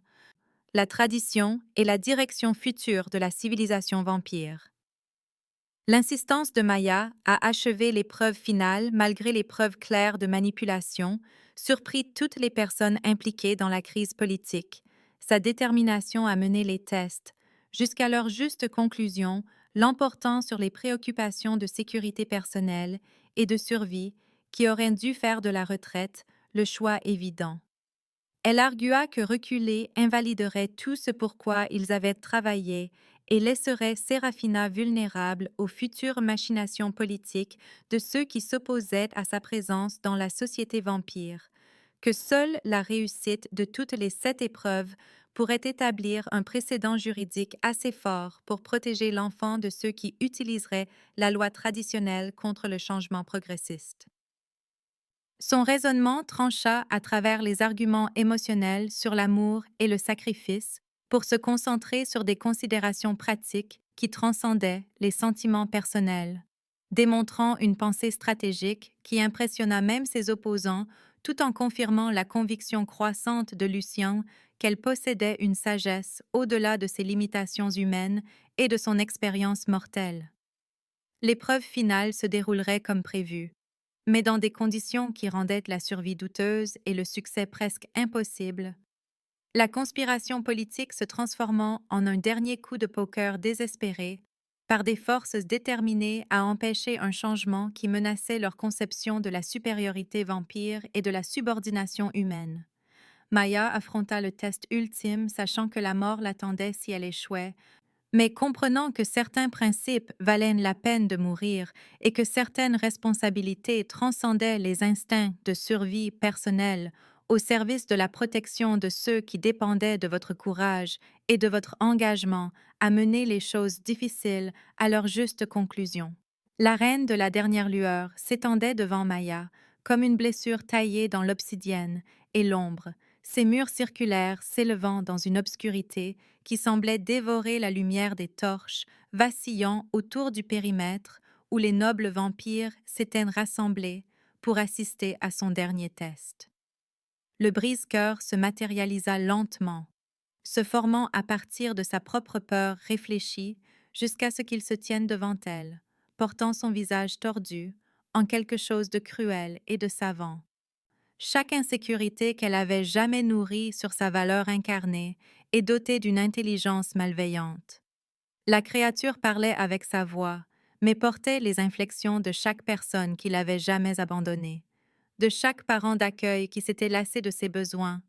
A: la tradition et la direction future de la civilisation vampire. L'insistance de Maya à achever l'épreuve finale malgré les preuves claires de manipulation surprit toutes les personnes impliquées dans la crise politique. Sa détermination à mener les tests, jusqu'à leur juste conclusion, l'emportant sur les préoccupations de sécurité personnelle et de survie qui auraient dû faire de la retraite le choix évident. Elle argua que reculer invaliderait tout ce pourquoi ils avaient travaillé et laisserait Séraphina vulnérable aux futures machinations politiques de ceux qui s'opposaient à sa présence dans la société vampire, que seule la réussite de toutes les 7 épreuves pourrait établir un précédent juridique assez fort pour protéger l'enfant de ceux qui utiliseraient la loi traditionnelle contre le changement progressiste. Son raisonnement trancha à travers les arguments émotionnels sur l'amour et le sacrifice pour se concentrer sur des considérations pratiques qui transcendaient les sentiments personnels, démontrant une pensée stratégique qui impressionna même ses opposants tout en confirmant la conviction croissante de Lucien qu'elle possédait une sagesse au-delà de ses limitations humaines et de son expérience mortelle. L'épreuve finale se déroulerait comme prévu, mais dans des conditions qui rendaient la survie douteuse et le succès presque impossible, la conspiration politique se transformant en un dernier coup de poker désespéré par des forces déterminées à empêcher un changement qui menaçait leur conception de la supériorité vampire et de la subordination humaine. Maya affronta le test ultime, sachant que la mort l'attendait si elle échouait, mais comprenant que certains principes valaient la peine de mourir et que certaines responsabilités transcendaient les instincts de survie personnelle au service de la protection de ceux qui dépendaient de votre courage et de votre engagement à mener les choses difficiles à leur juste conclusion. La reine de la dernière lueur s'étendait devant Maya, comme une blessure taillée dans l'obsidienne, et l'ombre, ses murs circulaires s'élevant dans une obscurité qui semblait dévorer la lumière des torches, vacillant autour du périmètre où les nobles vampires s'étaient rassemblés pour assister à son dernier test. Le brise-cœur se matérialisa lentement, se formant à partir de sa propre peur réfléchie jusqu'à ce qu'il se tienne devant elle, portant son visage tordu, en quelque chose de cruel et de savant. Chaque insécurité qu'elle avait jamais nourrie sur sa valeur incarnée est dotée d'une intelligence malveillante. La créature parlait avec sa voix, mais portait les inflexions de chaque personne qui l'avait jamais abandonnée, de chaque parent d'accueil qui s'était lassé de ses besoins,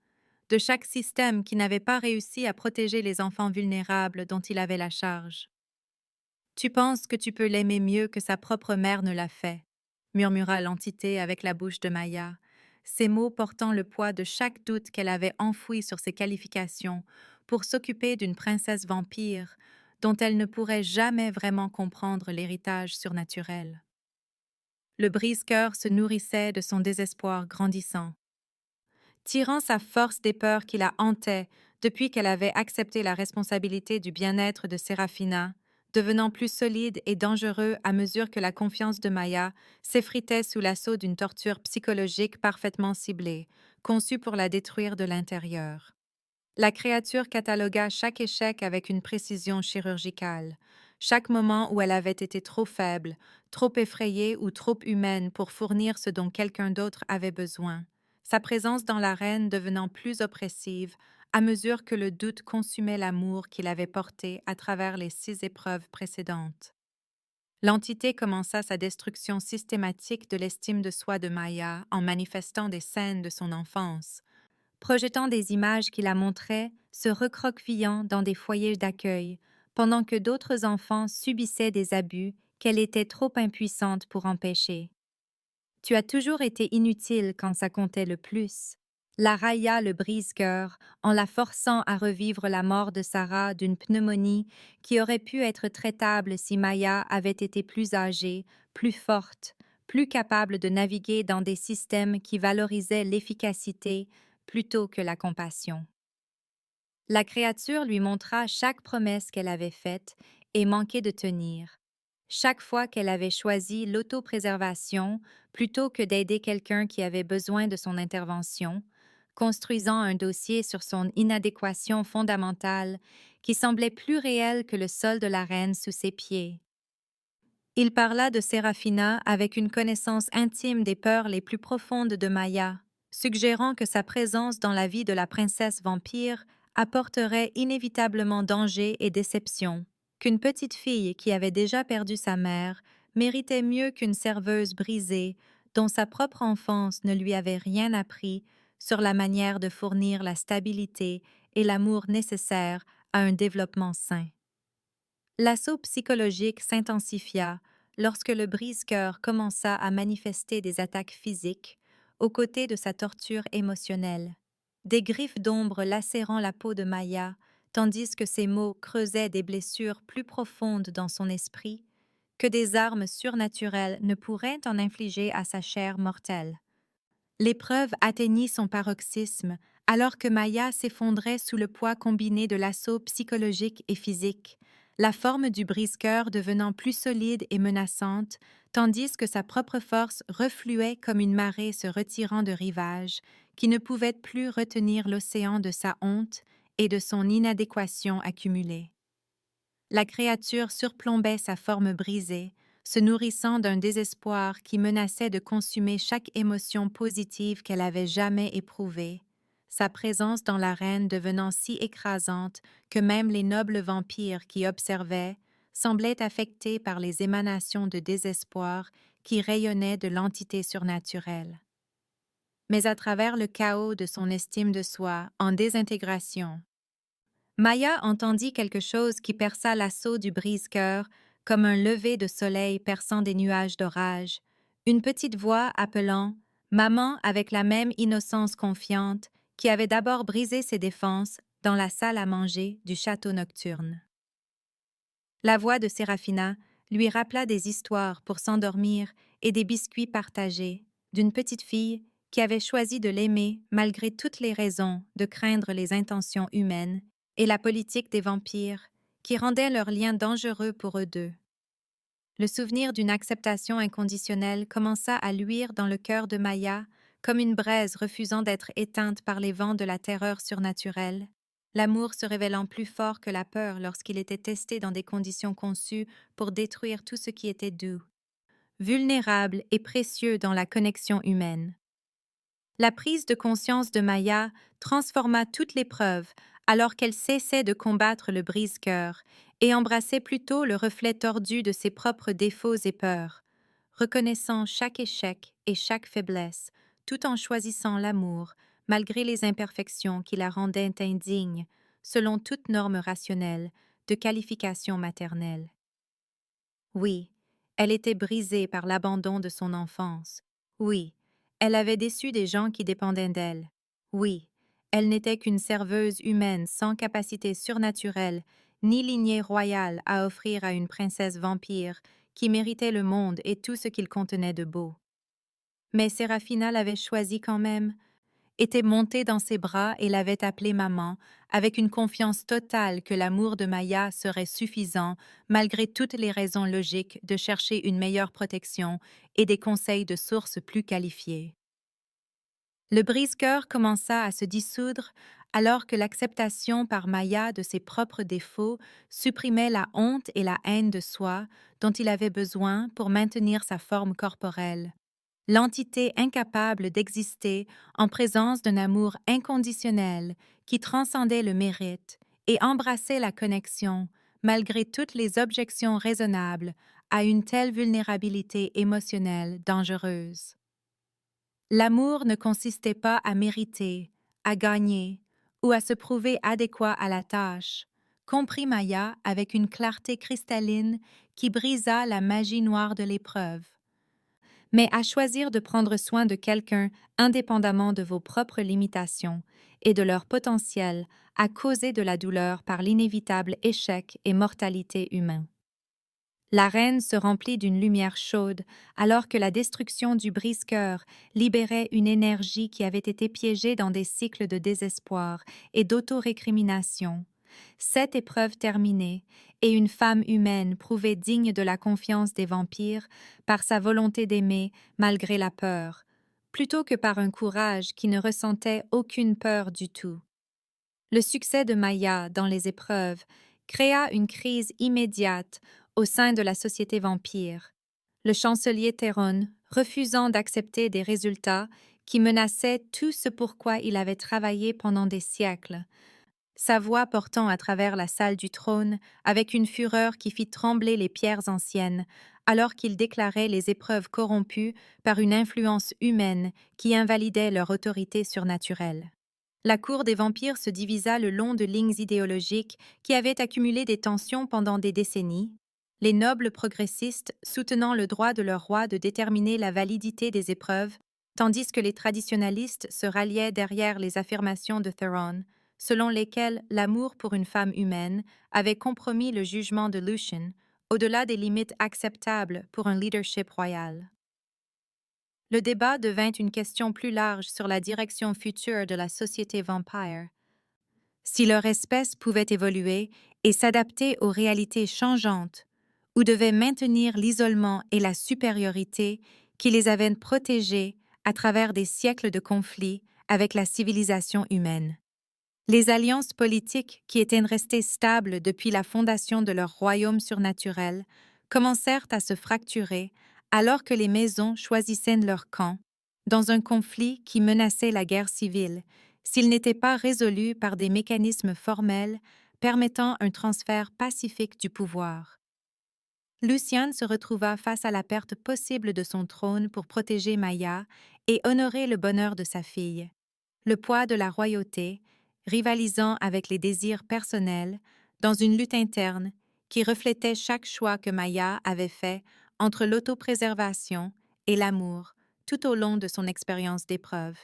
A: de chaque système qui n'avait pas réussi à protéger les enfants vulnérables dont il avait la charge. « Tu penses que tu peux l'aimer mieux que sa propre mère ne l'a fait », murmura l'entité avec la bouche de Maya, ces mots portant le poids de chaque doute qu'elle avait enfoui sur ses qualifications pour s'occuper d'une princesse vampire dont elle ne pourrait jamais vraiment comprendre l'héritage surnaturel. Le brise-cœur se nourrissait de son désespoir grandissant. Tirant sa force des peurs qui la hantaient depuis qu'elle avait accepté la responsabilité du bien-être de Séraphina, devenant plus solide et dangereux à mesure que la confiance de Maya s'effritait sous l'assaut d'une torture psychologique parfaitement ciblée, conçue pour la détruire de l'intérieur. La créature catalogua chaque échec avec une précision chirurgicale, chaque moment où elle avait été trop faible, trop effrayée ou trop humaine pour fournir ce dont quelqu'un d'autre avait besoin, sa présence dans l'arène devenant plus oppressive à mesure que le doute consumait l'amour qu'il avait porté à travers les 6 épreuves précédentes. L'entité commença sa destruction systématique de l'estime de soi de Maya en manifestant des scènes de son enfance, projetant des images qui la montraient se recroquevillant dans des foyers d'accueil, pendant que d'autres enfants subissaient des abus qu'elle était trop impuissante pour empêcher. Tu as toujours été inutile quand ça comptait le plus. La railla le brise-cœur en la forçant à revivre la mort de Sarah d'une pneumonie qui aurait pu être traitable si Maya avait été plus âgée, plus forte, plus capable de naviguer dans des systèmes qui valorisaient l'efficacité plutôt que la compassion. La créature lui montra chaque promesse qu'elle avait faite et manqué de tenir. Chaque fois qu'elle avait choisi l'autopréservation plutôt que d'aider quelqu'un qui avait besoin de son intervention, construisant un dossier sur son inadéquation fondamentale qui semblait plus réelle que le sol de l'arène sous ses pieds. Il parla de Séraphina avec une connaissance intime des peurs les plus profondes de Maya, suggérant que sa présence dans la vie de la princesse vampire apporterait inévitablement danger et déception, qu'une petite fille qui avait déjà perdu sa mère méritait mieux qu'une serveuse brisée dont sa propre enfance ne lui avait rien appris sur la manière de fournir la stabilité et l'amour nécessaires à un développement sain. L'assaut psychologique s'intensifia lorsque le brise-cœur commença à manifester des attaques physiques, aux côtés de sa torture émotionnelle. Des griffes d'ombre lacérant la peau de Maya, tandis que ses mots creusaient des blessures plus profondes dans son esprit que des armes surnaturelles ne pourraient en infliger à sa chair mortelle. L'épreuve atteignit son paroxysme alors que Maya s'effondrait sous le poids combiné de l'assaut psychologique et physique, la forme du brise-cœur devenant plus solide et menaçante, tandis que sa propre force refluait comme une marée se retirant de rivage, qui ne pouvait plus retenir l'océan de sa honte et de son inadéquation accumulée. La créature surplombait sa forme brisée, se nourrissant d'un désespoir qui menaçait de consumer chaque émotion positive qu'elle avait jamais éprouvée, sa présence dans l'arène devenant si écrasante que même les nobles vampires qui observaient semblaient affectés par les émanations de désespoir qui rayonnaient de l'entité surnaturelle. Mais à travers le chaos de son estime de soi en désintégration, Maya entendit quelque chose qui perça l'assaut du brise-cœur comme un lever de soleil perçant des nuages d'orage, une petite voix appelant « Maman » avec la même innocence confiante qui avait d'abord brisé ses défenses dans la salle à manger du château nocturne. La voix de Séraphina lui rappela des histoires pour s'endormir et des biscuits partagés d'une petite fille qui avait choisi de l'aimer malgré toutes les raisons de craindre les intentions humaines et la politique des vampires, qui rendait leur lien dangereux pour eux deux. Le souvenir d'une acceptation inconditionnelle commença à luire dans le cœur de Maya comme une braise refusant d'être éteinte par les vents de la terreur surnaturelle, l'amour se révélant plus fort que la peur lorsqu'il était testé dans des conditions conçues pour détruire tout ce qui était doux, vulnérable et précieux dans la connexion humaine. La prise de conscience de Maya transforma toute l'épreuve alors qu'elle cessait de combattre le brise-cœur et embrassait plutôt le reflet tordu de ses propres défauts et peurs, reconnaissant chaque échec et chaque faiblesse, tout en choisissant l'amour, malgré les imperfections qui la rendaient indigne, selon toute norme rationnelle, de qualification maternelle. Oui, elle était brisée par l'abandon de son enfance. Oui, elle avait déçu des gens qui dépendaient d'elle. Oui, elle n'était qu'une serveuse humaine sans capacité surnaturelle, ni lignée royale à offrir à une princesse vampire qui méritait le monde et tout ce qu'il contenait de beau. Mais Séraphina l'avait choisie quand même, était montée dans ses bras et l'avait appelée maman, avec une confiance totale que l'amour de Maya serait suffisant, malgré toutes les raisons logiques de chercher une meilleure protection et des conseils de sources plus qualifiées. Le brise-cœur commença à se dissoudre alors que l'acceptation par Maya de ses propres défauts supprimait la honte et la haine de soi dont il avait besoin pour maintenir sa forme corporelle. L'entité incapable d'exister en présence d'un amour inconditionnel qui transcendait le mérite et embrassait la connexion, malgré toutes les objections raisonnables à une telle vulnérabilité émotionnelle dangereuse. L'amour ne consistait pas à mériter, à gagner ou à se prouver adéquat à la tâche, comprit Maya avec une clarté cristalline qui brisa la magie noire de l'épreuve. Mais à choisir de prendre soin de quelqu'un indépendamment de vos propres limitations et de leur potentiel à causer de la douleur par l'inévitable échec et mortalité humain. L'arène se remplit d'une lumière chaude alors que la destruction du brise-cœur libérait une énergie qui avait été piégée dans des cycles de désespoir et d'auto-récrimination. Cette épreuve terminée, et une femme humaine prouvée digne de la confiance des vampires par sa volonté d'aimer malgré la peur, plutôt que par un courage qui ne ressentait aucune peur du tout. Le succès de Maya dans les épreuves créa une crise immédiate au sein de la société vampire, le chancelier Théron refusant d'accepter des résultats qui menaçaient tout ce pourquoi il avait travaillé pendant des siècles, sa voix portant à travers la salle du trône avec une fureur qui fit trembler les pierres anciennes, alors qu'il déclarait les épreuves corrompues par une influence humaine qui invalidait leur autorité surnaturelle. La cour des vampires se divisa le long de lignes idéologiques qui avaient accumulé des tensions pendant des décennies, les nobles progressistes soutenant le droit de leur roi de déterminer la validité des épreuves, tandis que les traditionalistes se ralliaient derrière les affirmations de Theron, selon lesquelles l'amour pour une femme humaine avait compromis le jugement de Lucien, au-delà des limites acceptables pour un leadership royal. Le débat devint une question plus large sur la direction future de la société vampire. Si leur espèce pouvait évoluer et s'adapter aux réalités changeantes, ou devait maintenir l'isolement et la supériorité qui les avaient protégés à travers des siècles de conflits avec la civilisation humaine. Les alliances politiques qui étaient restées stables depuis la fondation de leur royaume surnaturel commencèrent à se fracturer alors que les maisons choisissaient leur camp, dans un conflit qui menaçait la guerre civile, s'il n'était pas résolu par des mécanismes formels permettant un transfert pacifique du pouvoir. Lucien se retrouva face à la perte possible de son trône pour protéger Maya et honorer le bonheur de sa fille. Le poids de la royauté, rivalisant avec les désirs personnels, dans une lutte interne qui reflétait chaque choix que Maya avait fait entre l'autopréservation et l'amour tout au long de son expérience d'épreuve.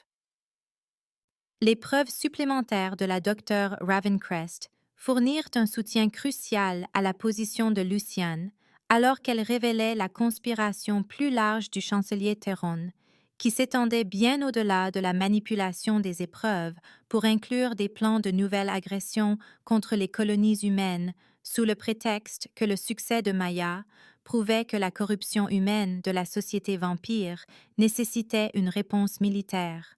A: Les preuves supplémentaires de la docteure Ravencrest fournirent un soutien crucial à la position de Luciane, alors qu'elle révélait la conspiration plus large du chancelier Théron, qui s'étendait bien au-delà de la manipulation des épreuves pour inclure des plans de nouvelle agression contre les colonies humaines, sous le prétexte que le succès de Maya prouvait que la corruption humaine de la société vampire nécessitait une réponse militaire.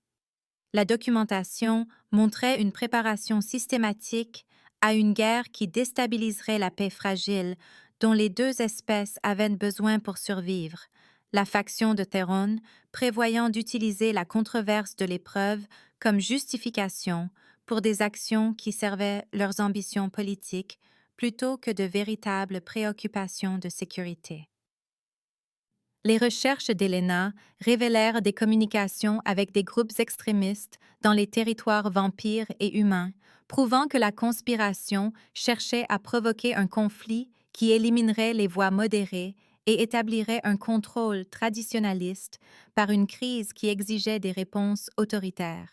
A: La documentation montrait une préparation systématique à une guerre qui déstabiliserait la paix fragile dont les deux espèces avaient besoin pour survivre, la faction de Théron prévoyant d'utiliser la controverse de l'épreuve comme justification pour des actions qui servaient leurs ambitions politiques plutôt que de véritables préoccupations de sécurité. Les recherches d'Elena révélèrent des communications avec des groupes extrémistes dans les territoires vampires et humains, prouvant que la conspiration cherchait à provoquer un conflit qui éliminerait les voix modérées et établirait un contrôle traditionnaliste par une crise qui exigeait des réponses autoritaires.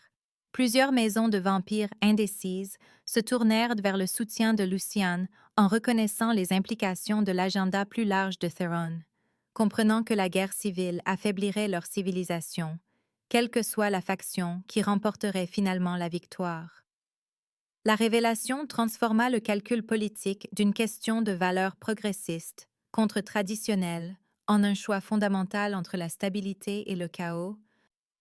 A: Plusieurs maisons de vampires indécises se tournèrent vers le soutien de Luciane en reconnaissant les implications de l'agenda plus large de Theron, comprenant que la guerre civile affaiblirait leur civilisation, quelle que soit la faction qui remporterait finalement la victoire. La révélation transforma le calcul politique d'une question de valeurs progressistes contre traditionnelles en un choix fondamental entre la stabilité et le chaos,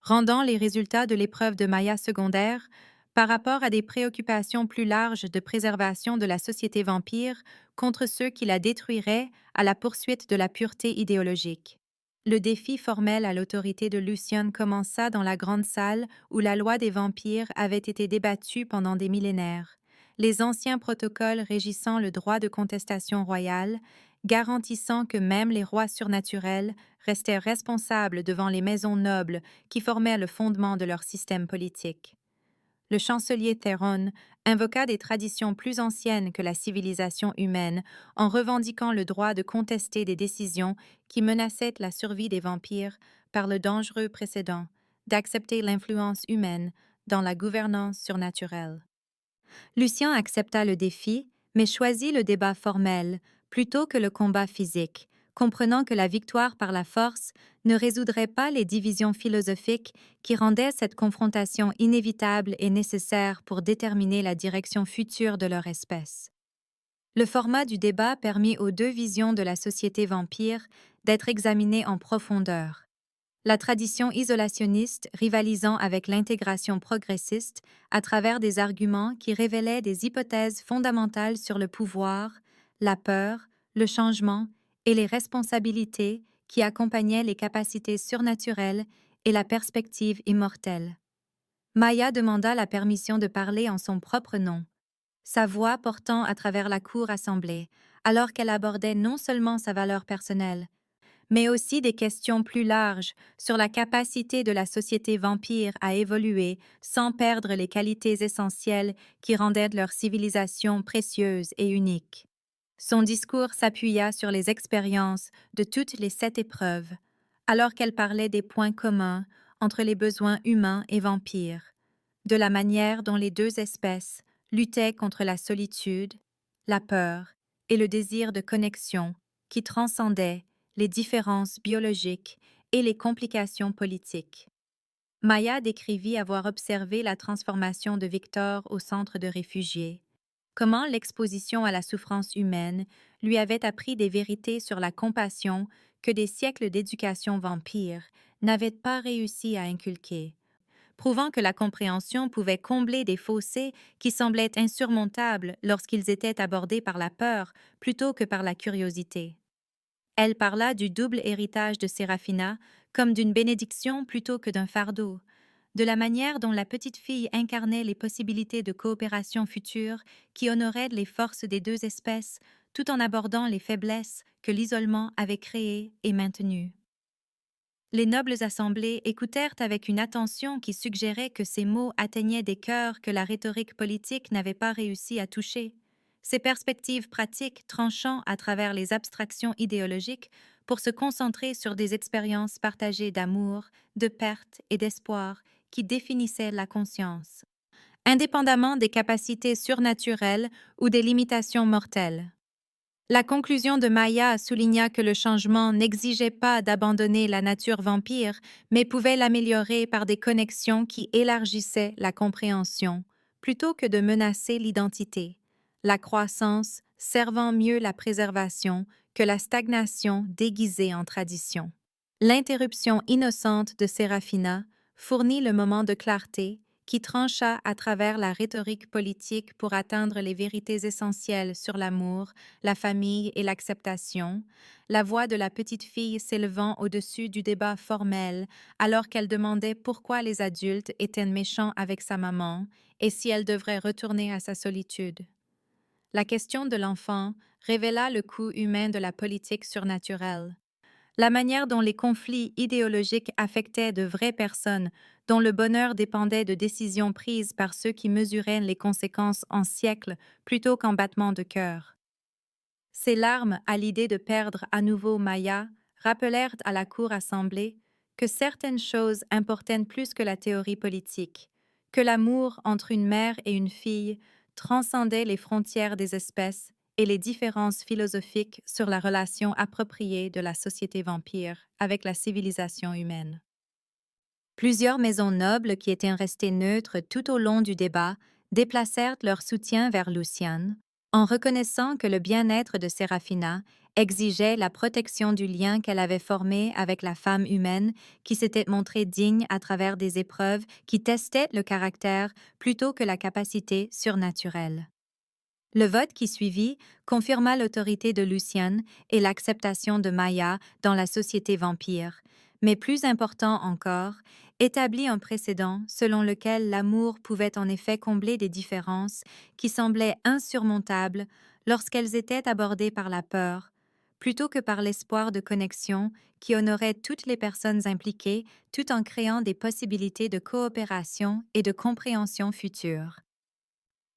A: rendant les résultats de l'épreuve de Maya secondaires par rapport à des préoccupations plus larges de préservation de la société vampire contre ceux qui la détruiraient à la poursuite de la pureté idéologique. Le défi formel à l'autorité de Lucien commença dans la grande salle où la loi des vampires avait été débattue pendant des millénaires. Les anciens protocoles régissant le droit de contestation royale, garantissant que même les rois surnaturels restaient responsables devant les maisons nobles qui formaient le fondement de leur système politique. Le chancelier Theron invoqua des traditions plus anciennes que la civilisation humaine en revendiquant le droit de contester des décisions qui menaçaient la survie des vampires par le dangereux précédent d'accepter l'influence humaine dans la gouvernance surnaturelle. Lucien accepta le défi, mais choisit le débat formel plutôt que le combat physique, comprenant que la victoire par la force ne résoudrait pas les divisions philosophiques qui rendaient cette confrontation inévitable et nécessaire pour déterminer la direction future de leur espèce. Le format du débat permit aux deux visions de la société vampire d'être examinées en profondeur. La tradition isolationniste rivalisant avec l'intégration progressiste à travers des arguments qui révélaient des hypothèses fondamentales sur le pouvoir, la peur, le changement et les responsabilités qui accompagnaient les capacités surnaturelles et la perspective immortelle. Maya demanda la permission de parler en son propre nom, sa voix portant à travers la cour assemblée, alors qu'elle abordait non seulement sa valeur personnelle, mais aussi des questions plus larges sur la capacité de la société vampire à évoluer sans perdre les qualités essentielles qui rendaient leur civilisation précieuse et unique. Son discours s'appuya sur les expériences de toutes les 7 épreuves, alors qu'elle parlait des points communs entre les besoins humains et vampires, de la manière dont les deux espèces luttaient contre la solitude, la peur et le désir de connexion qui transcendaient les différences biologiques et les complications politiques. Maya décrivit avoir observé la transformation de Victor au centre de réfugiés, comment l'exposition à la souffrance humaine lui avait appris des vérités sur la compassion que des siècles d'éducation vampire n'avaient pas réussi à inculquer, prouvant que la compréhension pouvait combler des fossés qui semblaient insurmontables lorsqu'ils étaient abordés par la peur plutôt que par la curiosité. Elle parla du double héritage de Séraphina comme d'une bénédiction plutôt que d'un fardeau, de la manière dont la petite fille incarnait les possibilités de coopération future qui honoraient les forces des deux espèces tout en abordant les faiblesses que l'isolement avait créées et maintenues. Les nobles assemblées écoutèrent avec une attention qui suggérait que ces mots atteignaient des cœurs que la rhétorique politique n'avait pas réussi à toucher, ces perspectives pratiques tranchant à travers les abstractions idéologiques pour se concentrer sur des expériences partagées d'amour, de perte et d'espoir qui définissaient la conscience, indépendamment des capacités surnaturelles ou des limitations mortelles. La conclusion de Maya souligna que le changement n'exigeait pas d'abandonner la nature vampire, mais pouvait l'améliorer par des connexions qui élargissaient la compréhension, plutôt que de menacer l'identité, la croissance servant mieux la préservation que la stagnation déguisée en tradition. L'interruption innocente de Séraphina fournit le moment de clarté qui trancha à travers la rhétorique politique pour atteindre les vérités essentielles sur l'amour, la famille et l'acceptation, la voix de la petite fille s'élevant au-dessus du débat formel alors qu'elle demandait pourquoi les adultes étaient méchants avec sa maman et si elle devrait retourner à sa solitude. La question de l'enfant révéla le coût humain de la politique surnaturelle. La manière dont les conflits idéologiques affectaient de vraies personnes, dont le bonheur dépendait de décisions prises par ceux qui mesuraient les conséquences en siècles plutôt qu'en battements de cœur. Ces larmes à l'idée de perdre à nouveau Maya rappelèrent à la cour assemblée que certaines choses importaient plus que la théorie politique, que l'amour entre une mère et une fille transcendait les frontières des espèces et les différences philosophiques sur la relation appropriée de la société vampire avec la civilisation humaine. Plusieurs maisons nobles qui étaient restées neutres tout au long du débat déplacèrent leur soutien vers Luciane, en reconnaissant que le bien-être de Séraphina exigeait la protection du lien qu'elle avait formé avec la femme humaine qui s'était montrée digne à travers des épreuves qui testaient le caractère plutôt que la capacité surnaturelle. Le vote qui suivit confirma l'autorité de Luciane et l'acceptation de Maya dans la société vampire, mais plus important encore, établit un précédent selon lequel l'amour pouvait en effet combler des différences qui semblaient insurmontables lorsqu'elles étaient abordées par la peur, plutôt que par l'espoir de connexion qui honorait toutes les personnes impliquées tout en créant des possibilités de coopération et de compréhension future.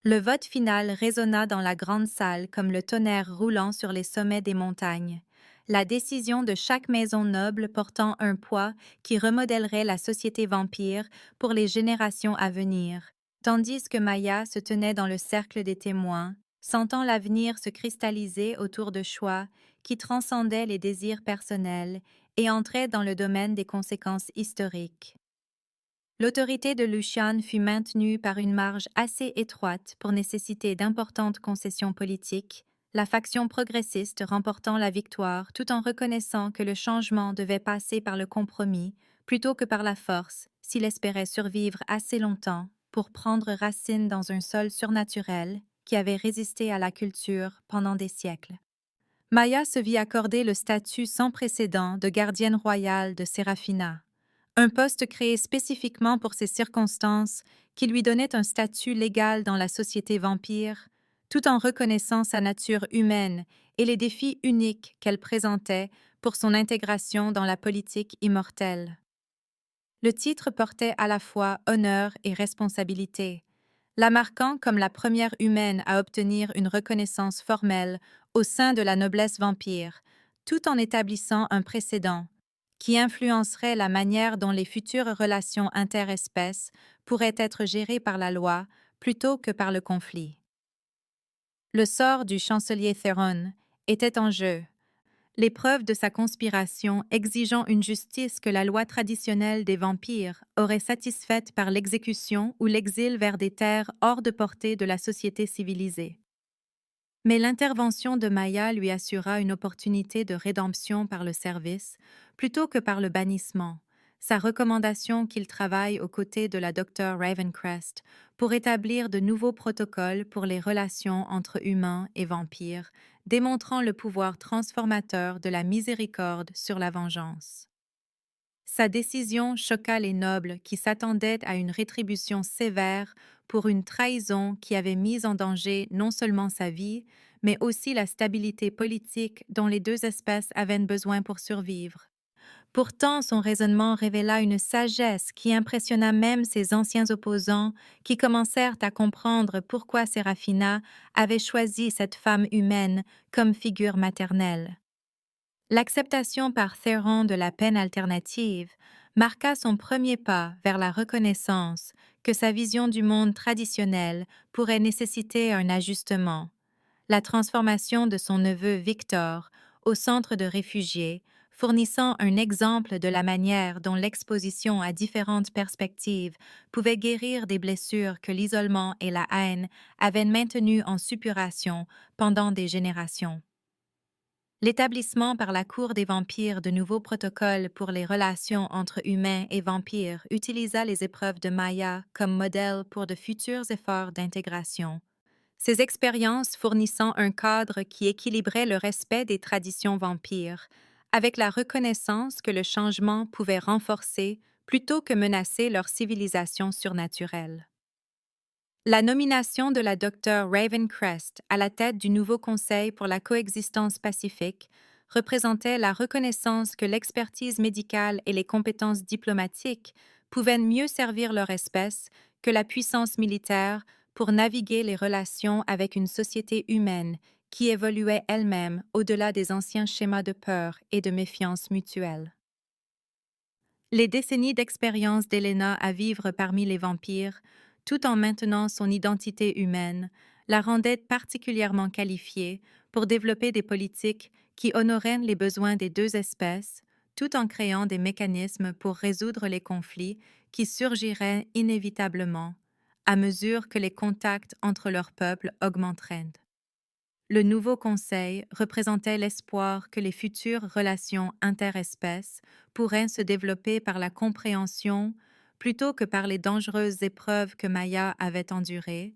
A: Le vote final résonna dans la grande salle comme le tonnerre roulant sur les sommets des montagnes. La décision de chaque maison noble portant un poids qui remodèlerait la société vampire pour les générations à venir, tandis que Maya se tenait dans le cercle des témoins, sentant l'avenir se cristalliser autour de choix qui transcendaient les désirs personnels et entraient dans le domaine des conséquences historiques. L'autorité de Lucian fut maintenue par une marge assez étroite pour nécessiter d'importantes concessions politiques, la faction progressiste remportant la victoire tout en reconnaissant que le changement devait passer par le compromis plutôt que par la force s'il espérait survivre assez longtemps pour prendre racine dans un sol surnaturel qui avait résisté à la culture pendant des siècles. Maya se vit accorder le statut sans précédent de gardienne royale de Séraphina, un poste créé spécifiquement pour ces circonstances qui lui donnait un statut légal dans la société vampire, tout en reconnaissant sa nature humaine et les défis uniques qu'elle présentait pour son intégration dans la politique immortelle. Le titre portait à la fois honneur et responsabilité, la marquant comme la première humaine à obtenir une reconnaissance formelle au sein de la noblesse vampire, tout en établissant un précédent qui influencerait la manière dont les futures relations interespèces pourraient être gérées par la loi plutôt que par le conflit. Le sort du chancelier Theron était en jeu, les preuves de sa conspiration exigeant une justice que la loi traditionnelle des vampires aurait satisfaite par l'exécution ou l'exil vers des terres hors de portée de la société civilisée. Mais l'intervention de Maya lui assura une opportunité de rédemption par le service plutôt que par le bannissement, sa recommandation qu'il travaille aux côtés de la Dr. Ravencrest pour établir de nouveaux protocoles pour les relations entre humains et vampires, démontrant le pouvoir transformateur de la miséricorde sur la vengeance. Sa décision choqua les nobles qui s'attendaient à une rétribution sévère pour une trahison qui avait mis en danger non seulement sa vie, mais aussi la stabilité politique dont les deux espèces avaient besoin pour survivre. Pourtant, son raisonnement révéla une sagesse qui impressionna même ses anciens opposants qui commencèrent à comprendre pourquoi Séraphina avait choisi cette femme humaine comme figure maternelle. L'acceptation par Theron de la peine alternative marqua son premier pas vers la reconnaissance que sa vision du monde traditionnel pourrait nécessiter un ajustement. La transformation de son neveu Victor au centre de réfugiés, fournissant un exemple de la manière dont l'exposition à différentes perspectives pouvait guérir des blessures que l'isolement et la haine avaient maintenues en suppuration pendant des générations. L'établissement par la Cour des vampires de nouveaux protocoles pour les relations entre humains et vampires utilisa les épreuves de Maya comme modèle pour de futurs efforts d'intégration. Ces expériences fournissant un cadre qui équilibrait le respect des traditions vampires, avec la reconnaissance que le changement pouvait renforcer plutôt que menacer leur civilisation surnaturelle. La nomination de la Dr. Ravencrest à la tête du nouveau Conseil pour la coexistence pacifique représentait la reconnaissance que l'expertise médicale et les compétences diplomatiques pouvaient mieux servir leur espèce que la puissance militaire pour naviguer les relations avec une société humaine qui évoluait elle-même au-delà des anciens schémas de peur et de méfiance mutuelle. Les décennies d'expérience d'Elena à vivre parmi les vampires, tout en maintenant son identité humaine, la rendaient particulièrement qualifiée pour développer des politiques qui honoraient les besoins des deux espèces, tout en créant des mécanismes pour résoudre les conflits qui surgiraient inévitablement à mesure que les contacts entre leurs peuples augmenteraient. Le nouveau Conseil représentait l'espoir que les futures relations interespèces pourraient se développer par la compréhension plutôt que par les dangereuses épreuves que Maya avait endurées,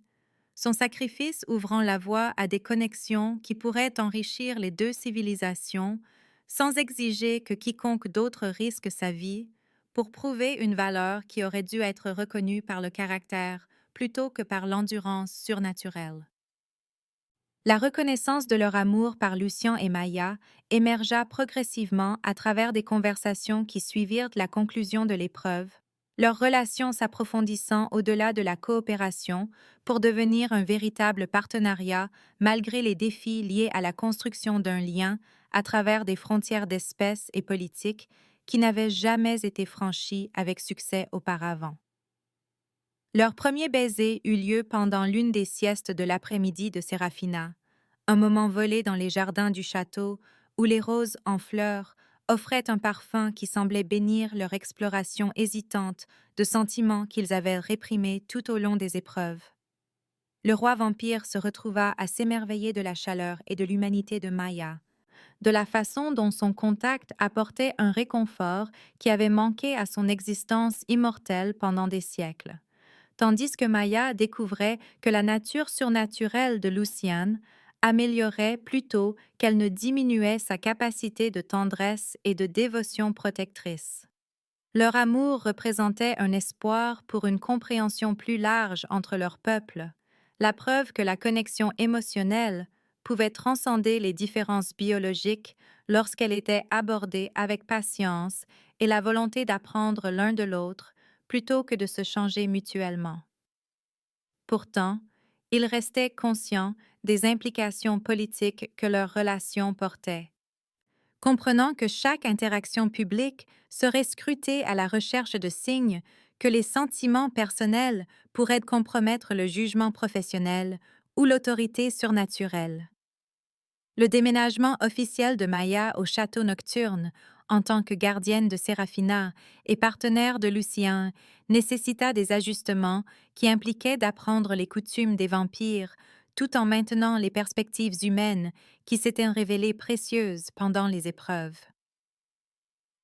A: son sacrifice ouvrant la voie à des connexions qui pourraient enrichir les deux civilisations sans exiger que quiconque d'autre risque sa vie pour prouver une valeur qui aurait dû être reconnue par le caractère plutôt que par l'endurance surnaturelle. La reconnaissance de leur amour par Lucien et Maya émergea progressivement à travers des conversations qui suivirent la conclusion de l'épreuve, leur relation s'approfondissant au-delà de la coopération pour devenir un véritable partenariat malgré les défis liés à la construction d'un lien à travers des frontières d'espèces et politiques qui n'avaient jamais été franchies avec succès auparavant. Leur premier baiser eut lieu pendant l'une des siestes de l'après-midi de Sérafina, un moment volé dans les jardins du château où les roses en fleurs offraient un parfum qui semblait bénir leur exploration hésitante de sentiments qu'ils avaient réprimés tout au long des épreuves. Le roi vampire se retrouva à s'émerveiller de la chaleur et de l'humanité de Maya, de la façon dont son contact apportait un réconfort qui avait manqué à son existence immortelle pendant des siècles, tandis que Maya découvrait que la nature surnaturelle de Luciane améliorait plutôt qu'elle ne diminuait sa capacité de tendresse et de dévotion protectrice. Leur amour représentait un espoir pour une compréhension plus large entre leurs peuples, la preuve que la connexion émotionnelle pouvait transcender les différences biologiques lorsqu'elle était abordée avec patience et la volonté d'apprendre l'un de l'autre plutôt que de se changer mutuellement. Pourtant, ils restaient conscients des implications politiques que leur relation portait. Comprenant que chaque interaction publique serait scrutée à la recherche de signes que les sentiments personnels pourraient compromettre le jugement professionnel ou l'autorité surnaturelle. Le déménagement officiel de Maya au château nocturne, en tant que gardienne de Sérafina et partenaire de Lucien, nécessita des ajustements qui impliquaient d'apprendre les coutumes des vampires tout en maintenant les perspectives humaines qui s'étaient révélées précieuses pendant les épreuves.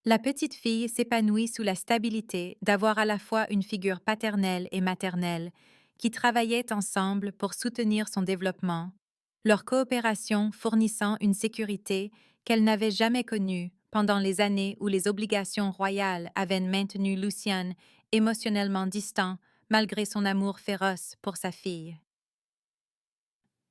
A: La petite fille s'épanouit sous la stabilité d'avoir à la fois une figure paternelle et maternelle qui travaillaient ensemble pour soutenir son développement, leur coopération fournissant une sécurité qu'elle n'avait jamais connue pendant les années où les obligations royales avaient maintenu Luciane émotionnellement distant malgré son amour féroce pour sa fille.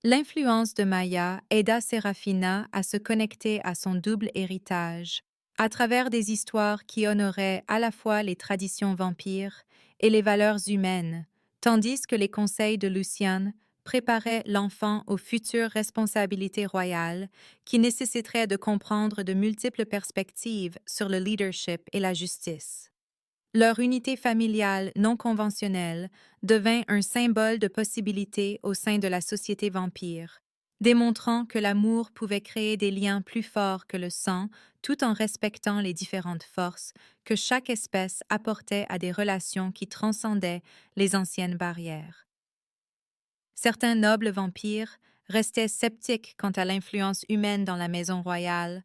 A: L'influence de Maya aida Serafina à se connecter à son double héritage, à travers des histoires qui honoraient à la fois les traditions vampires et les valeurs humaines, tandis que les conseils de Luciane préparaient l'enfant aux futures responsabilités royales qui nécessiteraient de comprendre de multiples perspectives sur le leadership et la justice. Leur unité familiale non conventionnelle devint un symbole de possibilité au sein de la société vampire, démontrant que l'amour pouvait créer des liens plus forts que le sang tout en respectant les différentes forces que chaque espèce apportait à des relations qui transcendaient les anciennes barrières. Certains nobles vampires restaient sceptiques quant à l'influence humaine dans la maison royale,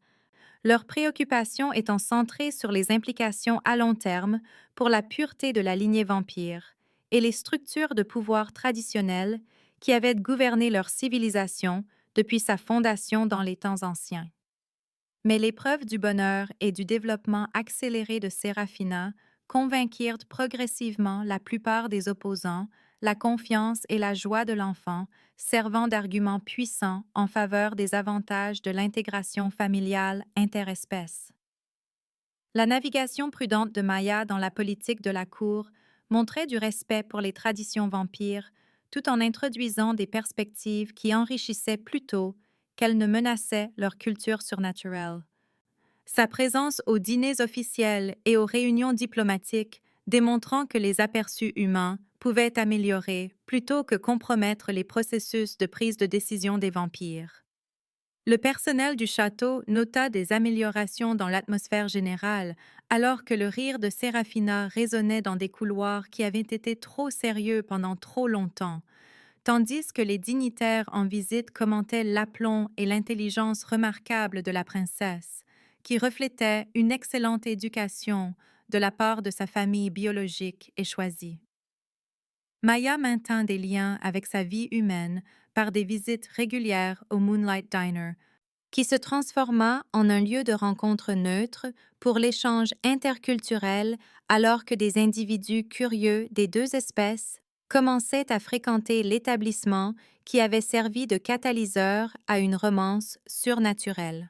A: leur préoccupation étant centrée sur les implications à long terme pour la pureté de la lignée vampire et les structures de pouvoir traditionnelles qui avaient gouverné leur civilisation depuis sa fondation dans les temps anciens. Mais l'épreuve du bonheur et du développement accéléré de Sérafina convainquirent progressivement la plupart des opposants, la confiance et la joie de l'enfant servant d'arguments puissants en faveur des avantages de l'intégration familiale interespèces. La navigation prudente de Maya dans la politique de la cour montrait du respect pour les traditions vampires tout en introduisant des perspectives qui enrichissaient plutôt qu'elles ne menaçaient leur culture surnaturelle. Sa présence aux dîners officiels et aux réunions diplomatiques démontrant que les aperçus humains pouvaient améliorer plutôt que compromettre les processus de prise de décision des vampires. Le personnel du château nota des améliorations dans l'atmosphère générale, alors que le rire de Sérafina résonnait dans des couloirs qui avaient été trop sérieux pendant trop longtemps, tandis que les dignitaires en visite commentaient l'aplomb et l'intelligence remarquables de la princesse, qui reflétait une excellente éducation de la part de sa famille biologique et choisie. Maya maintint des liens avec sa vie humaine par des visites régulières au Moonlight Diner, qui se transforma en un lieu de rencontre neutre pour l'échange interculturel alors que des individus curieux des deux espèces commençait à fréquenter l'établissement qui avait servi de catalyseur à une romance surnaturelle.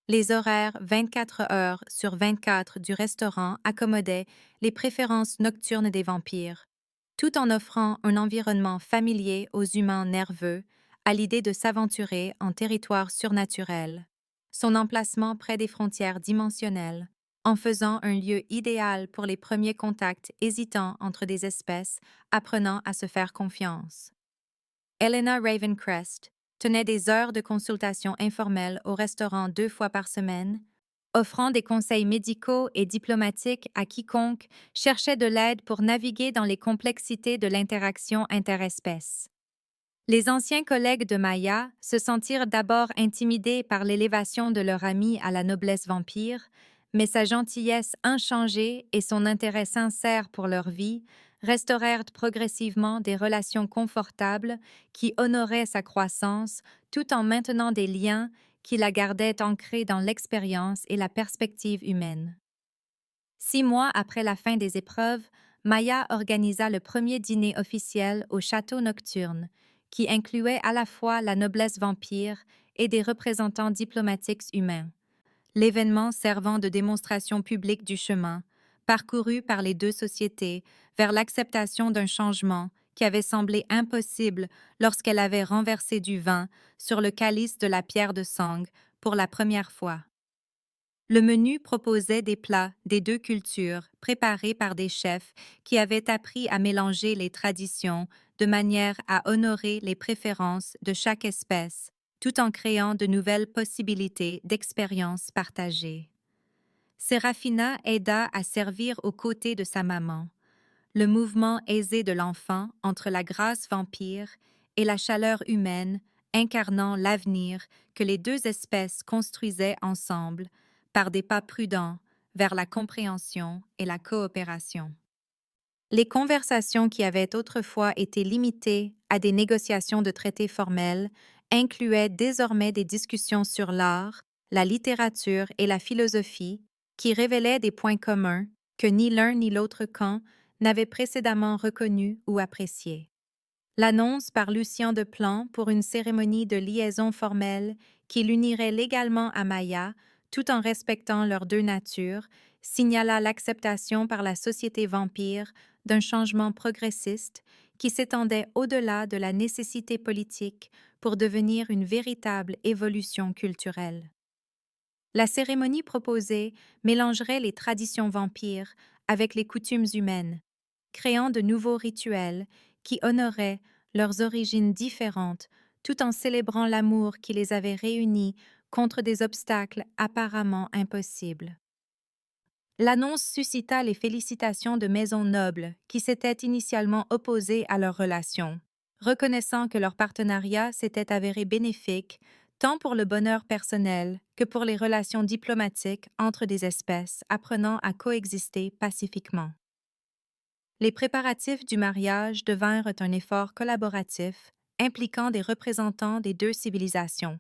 A: Les horaires 24 heures sur 24 du restaurant accommodaient les préférences nocturnes des vampires, tout en offrant un environnement familier aux humains nerveux à l'idée de s'aventurer en territoire surnaturel. Son emplacement près des frontières dimensionnelles, en faisant un lieu idéal pour les premiers contacts hésitants entre des espèces apprenant à se faire confiance. Elena Ravencrest tenait des heures de consultation informelle au restaurant 2 fois par semaine, offrant des conseils médicaux et diplomatiques à quiconque cherchait de l'aide pour naviguer dans les complexités de l'interaction interespèce. Les anciens collègues de Maya se sentirent d'abord intimidés par l'élévation de leur amie à la noblesse vampire, mais sa gentillesse inchangée et son intérêt sincère pour leur vie restaurèrent progressivement des relations confortables qui honoraient sa croissance tout en maintenant des liens qui la gardaient ancrée dans l'expérience et la perspective humaine. 6 mois après la fin des épreuves, Maya organisa le premier dîner officiel au château nocturne, qui incluait à la fois la noblesse vampire et des représentants diplomatiques humains. L'événement servant de démonstration publique du chemin, parcouru par les deux sociétés vers l'acceptation d'un changement qui avait semblé impossible lorsqu'elle avait renversé du vin sur le calice de la pierre de sang pour la première fois. Le menu proposait des plats des deux cultures, préparés par des chefs qui avaient appris à mélanger les traditions de manière à honorer les préférences de chaque espèce, tout en créant de nouvelles possibilités d'expériences partagées. Serafina aida à servir aux côtés de sa maman. Le mouvement aisé de l'enfant entre la grâce vampire et la chaleur humaine incarnant l'avenir que les deux espèces construisaient ensemble par des pas prudents vers la compréhension et la coopération. Les conversations qui avaient autrefois été limitées à des négociations de traités formels incluaient désormais des discussions sur l'art, la littérature et la philosophie qui révélaient des points communs que ni l'un ni l'autre camp n'avait précédemment reconnus ou appréciés. L'annonce par Lucien de Plan pour une cérémonie de liaison formelle qui l'unirait légalement à Maya, tout en respectant leurs deux natures, signala l'acceptation par la société vampire d'un changement progressiste qui s'étendait au-delà de la nécessité politique pour devenir une véritable évolution culturelle. La cérémonie proposée mélangerait les traditions vampires avec les coutumes humaines, créant de nouveaux rituels qui honoraient leurs origines différentes tout en célébrant l'amour qui les avait réunis contre des obstacles apparemment impossibles. L'annonce suscita les félicitations de maisons nobles qui s'étaient initialement opposées à leur relation, reconnaissant que leur partenariat s'était avéré bénéfique tant pour le bonheur personnel que pour les relations diplomatiques entre des espèces apprenant à coexister pacifiquement. Les préparatifs du mariage devinrent un effort collaboratif impliquant des représentants des deux civilisations.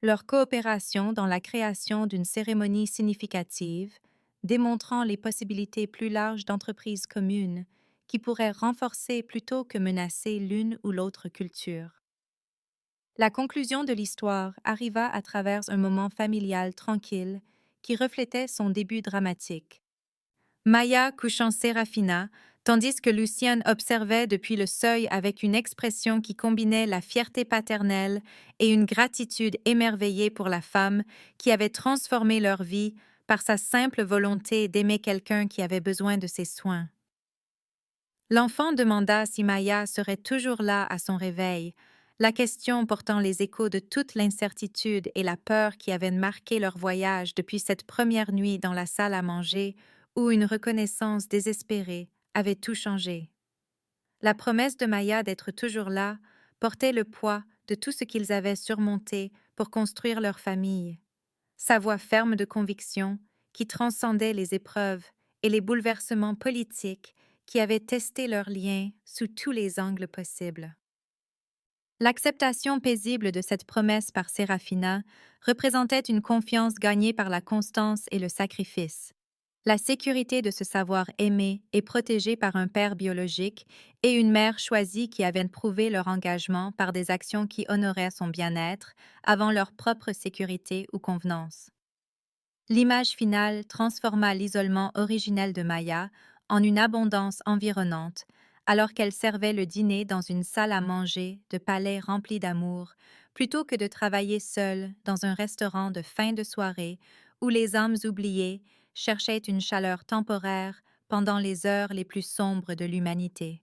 A: Leur coopération dans la création d'une cérémonie significative, démontrant les possibilités plus larges d'entreprises communes qui pourraient renforcer plutôt que menacer l'une ou l'autre culture. La conclusion de l'histoire arriva à travers un moment familial tranquille qui reflétait son début dramatique. Maya couchant Sérafina, tandis que Lucienne observait depuis le seuil avec une expression qui combinait la fierté paternelle et une gratitude émerveillée pour la femme qui avait transformé leur vie par sa simple volonté d'aimer quelqu'un qui avait besoin de ses soins. L'enfant demanda si Maya serait toujours là à son réveil, la question portant les échos de toute l'incertitude et la peur qui avaient marqué leur voyage depuis cette première nuit dans la salle à manger où une reconnaissance désespérée avait tout changé. La promesse de Maya d'être toujours là portait le poids de tout ce qu'ils avaient surmonté pour construire leur famille. Sa voix ferme de conviction qui transcendait les épreuves et les bouleversements politiques qui avaient testé leurs liens sous tous les angles possibles. L'acceptation paisible de cette promesse par Sérafina représentait une confiance gagnée par la constance et le sacrifice. La sécurité de se savoir aimé et protégé par un père biologique et une mère choisie qui avaient prouvé leur engagement par des actions qui honoraient son bien-être avant leur propre sécurité ou convenance. L'image finale transforma l'isolement originel de Maya en une abondance environnante, alors qu'elle servait le dîner dans une salle à manger de palais rempli d'amour, plutôt que de travailler seule dans un restaurant de fin de soirée où les âmes oubliées cherchaient une chaleur temporaire pendant les heures les plus sombres de l'humanité.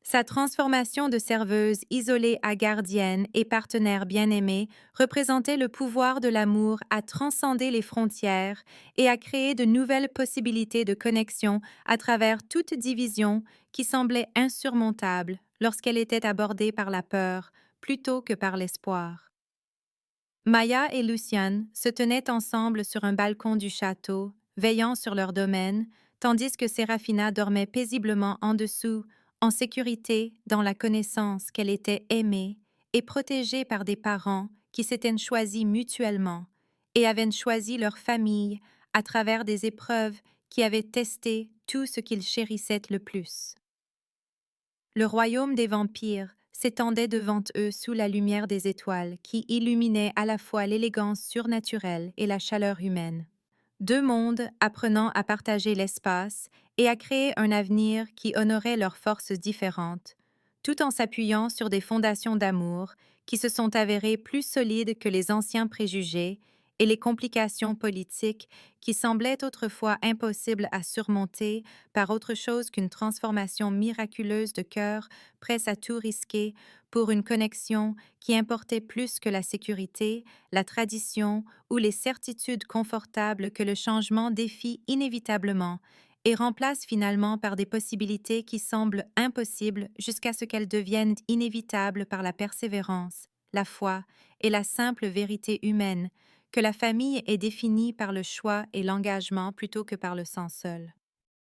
A: Sa transformation de serveuse isolée à gardienne et partenaire bien-aimée représentait le pouvoir de l'amour à transcender les frontières et à créer de nouvelles possibilités de connexion à travers toute division qui semblait insurmontable lorsqu'elle était abordée par la peur plutôt que par l'espoir. Maya et Luciane se tenaient ensemble sur un balcon du château, veillant sur leur domaine, tandis que Serafina dormait paisiblement en dessous, en sécurité dans la connaissance qu'elle était aimée et protégée par des parents qui s'étaient choisis mutuellement et avaient choisi leur famille à travers des épreuves qui avaient testé tout ce qu'ils chérissaient le plus. Le royaume des vampires s'étendait devant eux sous la lumière des étoiles qui illuminait à la fois l'élégance surnaturelle et la chaleur humaine. Deux mondes apprenant à partager l'espace et à créer un avenir qui honorait leurs forces différentes, tout en s'appuyant sur des fondations d'amour qui se sont avérées plus solides que les anciens préjugés et les complications politiques qui semblaient autrefois impossibles à surmonter par autre chose qu'une transformation miraculeuse de cœur presse à tout risquer pour une connexion qui importait plus que la sécurité, la tradition ou les certitudes confortables que le changement défie inévitablement et remplace finalement par des possibilités qui semblent impossibles jusqu'à ce qu'elles deviennent inévitables par la persévérance, la foi et la simple vérité humaine, que la famille est définie par le choix et l'engagement plutôt que par le sang seul.